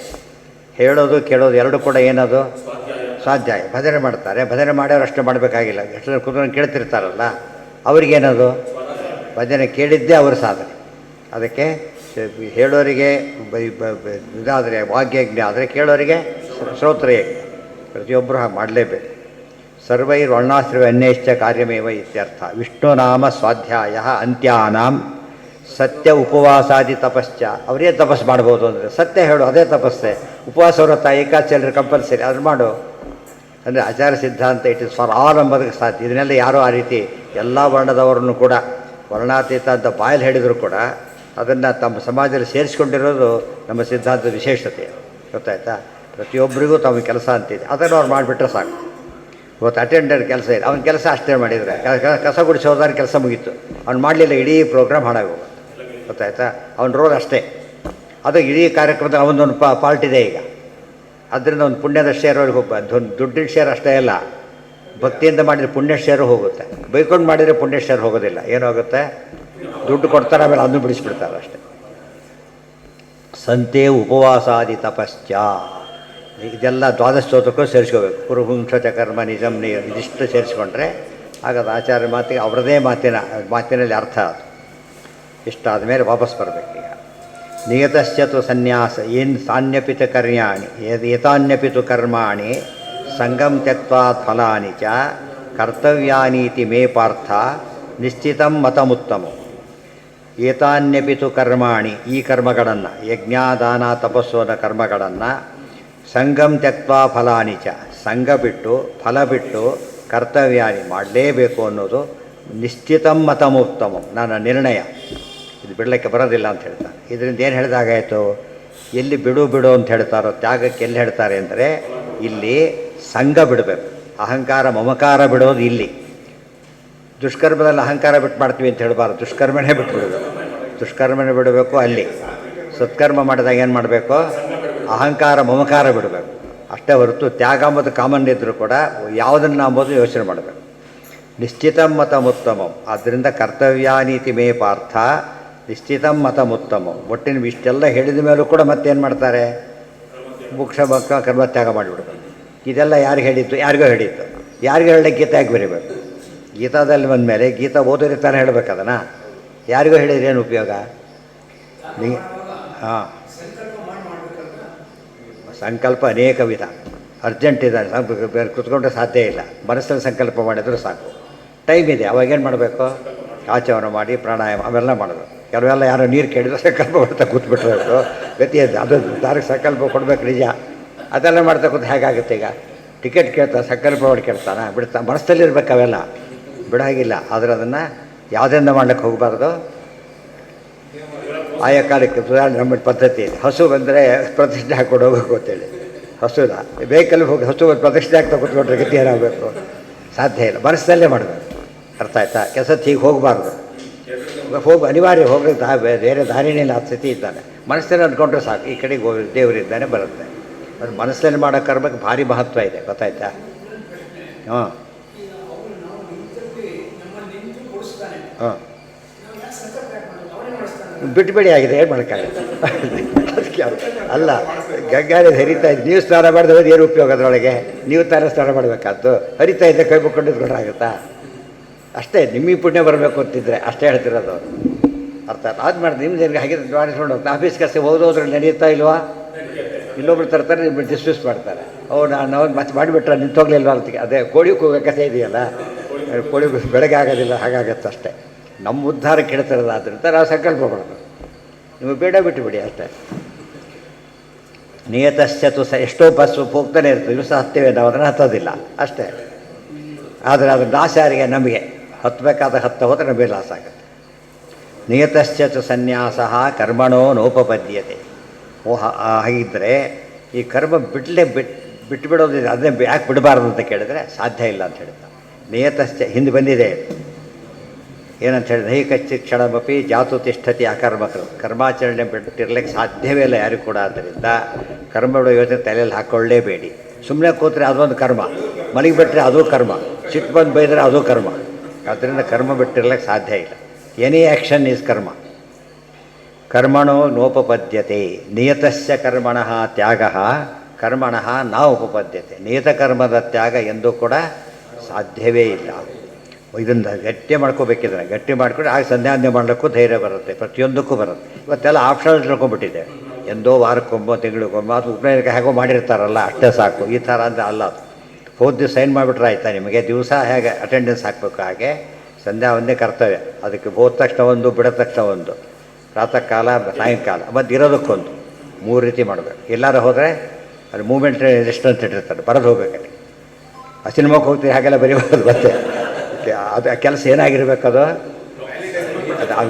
ಹೇಳೋದು ಕೇಳೋದು ಎರಡು ಕೂಡ ಏನದು ಸ್ವಾಧ್ಯಾಯ. ಭಜನೆ ಮಾಡ್ತಾರೆ, ಭಜನೆ ಮಾಡೋರು ಅಷ್ಟು ಮಾಡಬೇಕಾಗಿಲ್ಲ. ಎಷ್ಟು ಕುತ್ಕೊಂಡು ಕೇಳ್ತಿರ್ತಾರಲ್ಲ ಅವ್ರಿಗೇನದು ಭಜನೆ ಕೇಳಿದ್ದೇ ಅವ್ರ ಸಾಧನೆ. ಅದಕ್ಕೆ ಹೇಳೋರಿಗೆ ಇದಾದರೆ ವಾಗ್ಯಜ್ಞ ಆದರೆ ಕೇಳೋರಿಗೆ ಶ್ರೋತ್ರಯಜ್ಞ. ಪ್ರತಿಯೊಬ್ಬರು ಹಾಗೆ ಮಾಡಲೇಬೇಕು. ಸರ್ವೈರ್ ವರ್ಣಾಶ್ರವ ಅನ್ಯಶ್ಚ ಕಾರ್ಯಮೇವ ಇತ್ಯರ್ಥ. ವಿಷ್ಣುನಾಮ ಸ್ವಾಧ್ಯಾಯ ಅಂತ್ಯಾನಾಂ ಸತ್ಯ ಉಪವಾಸಾದಿ ತಪಶ್ಚ. ಅವರೇ ತಪಸ್ಸು ಮಾಡ್ಬೋದು ಅಂದರೆ ಸತ್ಯ ಹೇಳು, ಅದೇ ತಪಸ್ಸೆ. ಉಪವಾಸ ವ್ರತ ಏಕಾಚಲ್ರಿ ಕಂಪಲ್ಸರಿ ಅದು ಮಾಡು ಅಂದರೆ ಆಚಾರ ಸಿದ್ಧಾಂತ ಇಟ್ ಇಸ್ ಫಾರ್ ಆಲ್ ಎಂಬುದಕ್ಕೆ ಸಾಧ್ಯ. ಇದನ್ನೆಲ್ಲ ಯಾರೂ ಆ ರೀತಿ ಎಲ್ಲ ವರ್ಣದವರನ್ನು ಕೂಡ ವರ್ಣಾತೀತ ಅಂತ ಬಾಯಲ್ಲಿ ಹೇಳಿದರೂ ಕೂಡ ಅದನ್ನು ತಮ್ಮ ಸಮಾಜದಲ್ಲಿ ಸೇರಿಸ್ಕೊಂಡಿರೋದು ನಮ್ಮ ಸಿದ್ಧಾಂತದ ವಿಶೇಷತೆ. ಗೊತ್ತಾಯ್ತಾ? ಪ್ರತಿಯೊಬ್ಬರಿಗೂ ತಮ್ಮ ಕೆಲಸ ಅಂತಿದೆ, ಅದನ್ನು ಅವ್ರು ಮಾಡಿಬಿಟ್ರೆ ಸಾಕು. ಇವತ್ತು ಅಟೆಂಡರ್ ಕೆಲಸ ಇದೆ, ಅವನ ಕೆಲಸ ಅಷ್ಟೇ ಮಾಡಿದರೆ ಕಸ ಗುಡಿಸಿ ಹೋದಾರ ಕೆಲಸ ಮುಗೀತು. ಅವ್ನು ಮಾಡಲಿಲ್ಲ, ಇಡೀ ಪ್ರೋಗ್ರಾಮ್ ಹಾಳಾಗೋಗುತ್ತೆ. ಗೊತ್ತಾಯ್ತಾ? ಅವನ ರೋಲ್ ಅಷ್ಟೇ. ಅದು ಇಡೀ ಕಾರ್ಯಕ್ರಮದಲ್ಲಿ ಅವನದೊಂದು ಪಾರ್ಟ್ ಇದೆ ಈಗ. ಅದರಿಂದ ಒಂದು ಪುಣ್ಯದ ಶೇರ್ ಅವ್ರಿಗೆ ಹೋಗ್ಬಾರ್ದು. ದುಡ್ಡಿನ ಶೇರ್ ಅಷ್ಟೇ ಅಲ್ಲ, ಭಕ್ತಿಯಿಂದ ಮಾಡಿದರೆ ಪುಣ್ಯ ಶೇರು ಹೋಗುತ್ತೆ. ಬೈಕೊಂಡು ಮಾಡಿದರೆ ಪುಣ್ಯ ಶೇರ್ ಹೋಗೋದಿಲ್ಲ. ಏನಾಗುತ್ತೆ? ದುಡ್ಡು ಕೊಡ್ತಾರೆ, ಆಮೇಲೆ ಅದನ್ನು ಬಿಡಿಸ್ಬಿಡ್ತಾರೆ ಅಷ್ಟೇ. ಸಂತೆ ಉಪವಾಸಾದಿ ತಪಶ್ಚ, ಇದೆಲ್ಲ ದ್ವಾದಶ ಸ್ತೋತ್ರಕ್ಕೂ ಸೇರಿಸ್ಕೋಬೇಕು. ಕುರುಹುಂಕ್ಷ ಕರ್ಮ ನಿಜಂ ಇದಿಷ್ಟು ಸೇರಿಸ್ಕೊಂಡ್ರೆ ಆಗದ ಆಚಾರ್ಯ ಮಾತಿಗೆ ಅವರದೇ ಮಾತಿನಲ್ಲಿ ಅರ್ಥ. ಅದು ಇಷ್ಟಾದ ಮೇಲೆ ವಾಪಸ್ ಬರಬೇಕೀಗ. ನಿಯತಶ್ಚತು ಸನ್ಯಾಸ ಏನು ಸಾನ್ಯಪಿತ ಕರ್ಯಾಣಿ ಏತಾನ್ಯಪಿತು ಕರ್ಮಾಣಿ ಸಂಗಂ ತ್ಯಕ್ತ್ವಾತ್ ಫಲಾನಿ ಚ ಕರ್ತವ್ಯಾನೀತಿ ಮೇ ಪಾರ್ಥ ನಿಶ್ಚಿತಂ ಮತಮುತ್ತಮ. ಏತಾನ್ಯಪಿತು ಕರ್ಮಾಣಿ, ಈ ಕರ್ಮಗಳನ್ನು ಯಜ್ಞಾದಾನ ತಪಸ್ಸೋದ ಕರ್ಮಗಳನ್ನು ಸಂಗಂ ತ್ಯಕ್ತ್ವಾ ಫಲಾನಿ ಚ, ಸಂಘ ಬಿಟ್ಟು ಫಲ ಬಿಟ್ಟು ಕರ್ತವ್ಯಾನಿ ಮಾಡಲೇಬೇಕು ಅನ್ನೋದು ನಿಶ್ಚಿತಂ ಮತಮುತ್ತಮ, ನನ್ನ ನಿರ್ಣಯ. ಇದು ಬಿಡಲಿಕ್ಕೆ ಬರೋದಿಲ್ಲ ಅಂತ ಹೇಳ್ತಾರೆ. ಇದರಿಂದ ಏನು ಹೇಳಿದಾಗಾಯಿತು? ಎಲ್ಲಿ ಬಿಡು ಬಿಡು ಅಂತ ಹೇಳ್ತಾರೋ ತ್ಯಾಗಕ್ಕೆ ಎಲ್ಲಿ ಹೇಳ್ತಾರೆ ಅಂದರೆ ಇಲ್ಲಿ ಸಂಘ ಬಿಡಬೇಕು. ಅಹಂಕಾರ ಮಮಕಾರ ಬಿಡೋದು ಇಲ್ಲಿ. ದುಷ್ಕರ್ಮದಲ್ಲಿ ಅಹಂಕಾರ ಬಿಟ್ಟು ಮಾಡ್ತೀವಿ ಅಂತ ಹೇಳಬಾರ್ದು, ದುಷ್ಕರ್ಮನೇ ಬಿಟ್ಬಿಡಬೇಕು. ದುಷ್ಕರ್ಮನೇ ಬಿಡಬೇಕು ಅಲ್ಲಿ. ಸತ್ಕರ್ಮ ಮಾಡಿದಾಗ ಏನು ಮಾಡಬೇಕು? ಅಹಂಕಾರ ಮಮಕಾರ ಬಿಡಬೇಕು ಅಷ್ಟೇ ಹೊರತು ತ್ಯಾಗ ಅಂಬೋದು ಕಾಮನ್ ಇದ್ದರೂ ಕೂಡ ಯಾವುದನ್ನು ಅಂಬೋದು ಯೋಚನೆ ಮಾಡಬೇಕು. ನಿಶ್ಚಿತಂ ಮತಮುತ್ತಮಂ. ಆದ್ದರಿಂದ ಕರ್ತವ್ಯಾನೀತಿ ಮೇ ಪಾರ್ಥ ನಿಶ್ಚಿತಂ ಮತಮುತ್ತಮಂ. ಒಟ್ಟಿನ ಇಷ್ಟೆಲ್ಲ ಹೇಳಿದ ಮೇಲೂ ಕೂಡ ಮತ್ತೇನು ಮಾಡ್ತಾರೆ? ಮುಖ್ಯ ಮಕ್ಕಳ ಕರ್ಮತ್ಯಾಗ ಮಾಡಿಬಿಡ್ಬೇಕು. ಇದೆಲ್ಲ ಯಾರಿಗೆ ಹೇಳಿದ್ದು? ಯಾರಿಗೋ ಹೇಳಿದ್ದು. ಯಾರಿಗೂ ಹೇಳಕ್ಕೆ ಗೀತಾಗಿ ಬರೀಬೇಕು. ಗೀತಾದಲ್ಲಿ ಬಂದಮೇಲೆ ಗೀತಾ ಓದೋರಿತಾನೆ ಹೇಳಬೇಕು ಅದನ್ನು. ಯಾರಿಗೋ ಹೇಳಿದ್ರೆ ಏನು ಉಪಯೋಗ? ಹಾಂ, ಸಂಕಲ್ಪ ಅನೇಕ ವಿಧ. ಅರ್ಜೆಂಟ್ ಇದೆ, ಬೇರೆ ಕುತ್ಕೊಂಡ್ರೆ ಸಾಧ್ಯ ಇಲ್ಲ. ಮನಸ್ಸಲ್ಲಿ ಸಂಕಲ್ಪ ಮಾಡಿದರೂ ಸಾಕು. ಟೈಮ್ ಇದೆ, ಅವಾಗೇನು ಮಾಡಬೇಕು? ಆಚರಣೆ ಮಾಡಿ ಪ್ರಾಣಾಯಾಮ ಅವೆಲ್ಲ ಮಾಡಬೇಕು. ಕೆಲವೆಲ್ಲ ಯಾರೋ ನೀರು ಕೇಳಿದ್ರೆ ಸಂಕಲ್ಪ ಮಾಡ್ತಾ ಕೂತ್ಬಿಟ್ರೆ ಗತಿ ಇದೆ. ಅದು ದಾರಿಗೆ ಸಂಕಲ್ಪ ಕೊಡಬೇಕು ನಿಜ. ಅದೆಲ್ಲ ಮಾಡ್ತಾ ಕೂತು ಹೇಗಾಗುತ್ತೆ? ಈಗ ಟಿಕೆಟ್ ಕೇಳ್ತಾರೆ, ಸಂಕಲ್ಪ ಮಾಡಿ ಕೇಳ್ತಾನೆ, ಬಿಡ್ತಾ ಮನಸ್ಸಲ್ಲಿರ್ಬೇಕು. ಅವೆಲ್ಲ ಬಿಡಾಗಿಲ್ಲ. ಆದರೆ ಅದನ್ನು ಯಾವುದರಿಂದ ಮಾಡ್ಲಿಕ್ಕೆ ಹೋಗಬಾರ್ದು. ಆಯಾ ಕಾಲಕ್ಕೆ ಸುಧಾರಣೆ ನಮ್ಮ ಪದ್ಧತಿ ಇದೆ. ಹಸು ಬಂದರೆ ಪ್ರತಿಷ್ಠೆ ಹಾಕ್ಕೊಂಡು ಹೋಗ್ಬೇಕು ಅಂತೇಳಿ ಹಸುನ ವೆಹಿಕಲ್ಗೆ ಹೋಗಿ ಹಸು ಪ್ರತಿಷ್ಠೆ ಹಾಕ್ತಾ ಕೂತ್ಕೊಂಡ್ರೆ ಗತಿ ಏನಾಗಬೇಕು? ಸಾಧ್ಯ ಇಲ್ಲ. ಮನಸ್ಸಲ್ಲೇ ಮಾಡಬೇಕು. ಅರ್ಥ ಆಯ್ತಾ? ಕೆಲಸಕ್ಕೆ ಹೀಗೆ ಹೋಗಬಾರ್ದು. ಅನಿವಾರ್ಯ ಹೋಗೋದು ಬೇರೆ ದಾರಿನೇ ಇಲ್ಲ. ಆ ಸ್ಥಿತಿ ಇದ್ದಾನೆ. ಮನಸ್ಸಲ್ಲಿ ಅಂದ್ಕೊಂಡ್ರೆ ಸಾಕು, ಈ ಕಡೆಗೆ ದೇವರಿದ್ದಾನೆ ಬರುತ್ತೆ. ಅದು ಮನಸ್ಸಲ್ಲಿ ಮಾಡೋ ಕರ್ಮಕ್ಕೆ ಭಾರಿ ಮಹತ್ವ ಇದೆ. ಗೊತ್ತಾಯ್ತಾ? ಹಾಂ ಹಾಂ, ಬಿಟ್ಟುಬಿಡಿ ಆಗಿದೆ, ಏನು ಮಾಡೋಕ್ಕಾಗುತ್ತೆ? ಅದಕ್ಕೆ ಅಲ್ಲ, ಗಂಗಾನೆ ಹರಿತಾ ಇದೆ. ನೀವು ಸ್ನಾನ ಮಾಡಿದ್ರೆ ಏನು ಉಪಯೋಗ ಅದರೊಳಗೆ? ನೀವು ತಾನೇ ಸ್ನಾನ ಮಾಡಬೇಕಾದ್ದು. ಹರಿತಾ ಇದ್ದರೆ ಕೈ ಮುಕ್ಕೊಂಡು ಇದ್ಕೊಂಡ್ರೆ ಆಗುತ್ತಾ? ಅಷ್ಟೇ. ನಿಮಗೆ ಪುಣ್ಯ ಬರಬೇಕು ಅಂತಿದ್ರೆ ಅಷ್ಟೇ ಹೇಳ್ತಿರೋದು. ಅರ್ಥ ಅದು ಮಾಡಿದ್ರೆ ನಿಮ್ದು ಹಾಗೆ ಮಾಡಿಸ್ಕೊಂಡು ಹೋಗ್ತಾ ಆಫೀಸ್ ಕೆಲಸ ಹೋದ್ರಲ್ಲಿ ನಡೆಯುತ್ತಾ ಇಲ್ವಾ? ಇಲ್ಲೊಬ್ರು ತರ್ತಾರೆ, ನಿಮ್ಮನ್ನು ಡಿಸ್ಮಿಸ್ ಮಾಡ್ತಾರೆ. ನಾವು ಮತ್ತೆ ಮಾಡಿಬಿಟ್ರೆ ನಿಂತೋಗ್ಲಿಲ್ವ ಅಂತ. ಅದೇ ಕೋಳಿ ಕೂಗೋ ಕಥೆ ಇದೆಯಲ್ಲ, ಕೋಳಿ ಬೆಳಗ್ಗೆ ಆಗೋದಿಲ್ಲ, ಹಾಗಾಗತ್ತೆ ಅಷ್ಟೇ. ನಮ್ಮ ಉದ್ಧಾರ ಕೆಡ್ತಿರೋದು. ಆದ್ದರಿಂದ ನಾವು ಸಂಕಲ್ಪ ಮಾಡೋದು. ನೀವು ಬೇಡ ಬಿಟ್ಟುಬಿಡಿ ಅಷ್ಟೇ. ನಿಯತಶ್ಚತು ಎಷ್ಟೋ ಬಸ್ಸು ಹೋಗ್ತಾನೆ ಇರ್ತದೆ, ದಿವಸ ಹತ್ತೇವೆ, ನಾವು ಅದನ್ನು ಹತ್ತೋದಿಲ್ಲ ಅಷ್ಟೇ. ಆದರೆ ಅದು ನಾಶ ಯಾರಿಗೆ? ನಮಗೆ. ಹತ್ತಬೇಕಾದ ಹೋದರೆ ನಮಗೆ ಲಾಸ್ ಆಗುತ್ತೆ. ನಿಯತಶ್ಚತು ಸನ್ಯಾಸ ಕರ್ಮಣೋ ನೋಪಪದ್ಯತೆ. ಹಾಗಿದ್ದರೆ ಈ ಕರ್ಮ ಬಿಟ್ಟುಬಿಡೋದಿದೆ. ಅದನ್ನೇ ಯಾಕೆ ಬಿಡಬಾರ್ದು ಅಂತ ಕೇಳಿದ್ರೆ ಸಾಧ್ಯ ಇಲ್ಲ ಅಂತ ಹೇಳ್ತಾರೆ. ನಿಯತಶ್ಚ ಹಿಂದೆ ಬಂದಿದೆ. ಏನಂತ ಹೇಳಿದ್ರೆ ನೈಕಚ್ಚಿ ಕ್ಷಣಮಪಿ ಜಾತು ತಿಷ್ಠತಿ ಅಕರ್ಮಕರು. ಕರ್ಮಾಚರಣೆ ಬಿಟ್ಟಿರ್ಲಿಕ್ಕೆ ಸಾಧ್ಯವೇ ಇಲ್ಲ ಯಾರಿಗೂ ಕೂಡ. ಆದ್ದರಿಂದ ಕರ್ಮ ಬಿಡೋ ಯೋಚನೆ ತಲೆಯಲ್ಲಿ ಹಾಕ್ಕೊಳ್ಳೇಬೇಡಿ. ಸುಮ್ಮನೆ ಕೂತ್ರೆ ಅದೊಂದು ಕರ್ಮ, ಮಲಗಿಬಿಟ್ರೆ ಅದು ಕರ್ಮ, ಸಿಟ್ಟು ಬಂದು ಬೈದರೆ ಅದು ಕರ್ಮ. ಆದ್ದರಿಂದ ಕರ್ಮ ಬಿಟ್ಟಿರ್ಲಿಕ್ಕೆ ಸಾಧ್ಯ ಇಲ್ಲ. ಎನಿ ಆ್ಯಕ್ಷನ್ ಈಸ್ ಕರ್ಮ. ಕರ್ಮಣೋ ನೋಪಪದ್ಯತೆ ನಿಯತಸ್ಯ ಕರ್ಮಣಃ ತ್ಯಾಗಃ ಕರ್ಮಣಃ ನ ಉಪಪದ್ಯತೆ. ನಿಯತ ಕರ್ಮದ ತ್ಯಾಗ ಎಂದೂ ಕೂಡ ಸಾಧ್ಯವೇ ಇಲ್ಲ. ಇದನ್ನು ಗಟ್ಟಿ ಮಾಡ್ಕೋಬೇಕಿದ್ರೆ ಗಟ್ಟಿ ಮಾಡ್ಕೊಂಡು ಆಗ ಸಂಧ್ಯಾವಂದನೆ ಮಾಡಲಿಕ್ಕೂ ಧೈರ್ಯ ಬರುತ್ತೆ, ಪ್ರತಿಯೊಂದಕ್ಕೂ ಬರುತ್ತೆ. ಇವತ್ತೆಲ್ಲ ಆಪ್ಷನಲ್ ತಿಳ್ಕೊಂಡ್ಬಿಟ್ಟಿದ್ದೇವೆ. ಎಂದೋ ವಾರಕ್ಕೊಮ್ಮೆ ತಿಂಗಳಿಗೊಮ್ಮೆ ಅದು ಉಪನಯನಕ್ಕೆ ಹೇಗೋ ಮಾಡಿರ್ತಾರಲ್ಲ ಅಷ್ಟೇ ಸಾಕು. ಈ ಥರ ಅಂದರೆ ಅಲ್ಲ. ಅದು ಹೋದ ದಿವಸ ಸೈನ್ ಮಾಡಿಬಿಟ್ರೆ ಆಯ್ತಾ ನಿಮಗೆ? ದಿವಸ ಹೇಗೆ ಅಟೆಂಡೆನ್ಸ್ ಹಾಕಬೇಕು ಹಾಗೆ ಸಂಧ್ಯಾವಂದನೆ ಕರ್ತವ್ಯ. ಅದಕ್ಕೆ ಹೋದ ತಕ್ಷಣ ಒಂದು, ಬಿಡೋ ತಕ್ಷಣ ಒಂದು, ಪ್ರಾತಃ ಕಾಲ ಸಾಯಂಕಾಲ, ಮತ್ತು ಇರೋದಕ್ಕೊಂದು, 3 ರೀತಿ ಮಾಡಬೇಕು. ಎಲ್ಲರೂ ಹೋದರೆ ಅದು ಮೂಮೆಂಟ್ ಎಷ್ಟು ಅಂತ ಇಟ್ಟಿರ್ತಾರೆ, ಬರೋದು ಹೋಗ್ಬೇಕಲ್ಲಿ. ಆ ಸಿನಿಮಾಕ್ಕೆ ಹೋಗ್ತೀವಿ ಹಾಗೆಲ್ಲ ಬರೀಬೋದು. ಮತ್ತೆ ಅದು ಆ ಕೆಲಸ ಏನಾಗಿರ್ಬೇಕು, ಅದು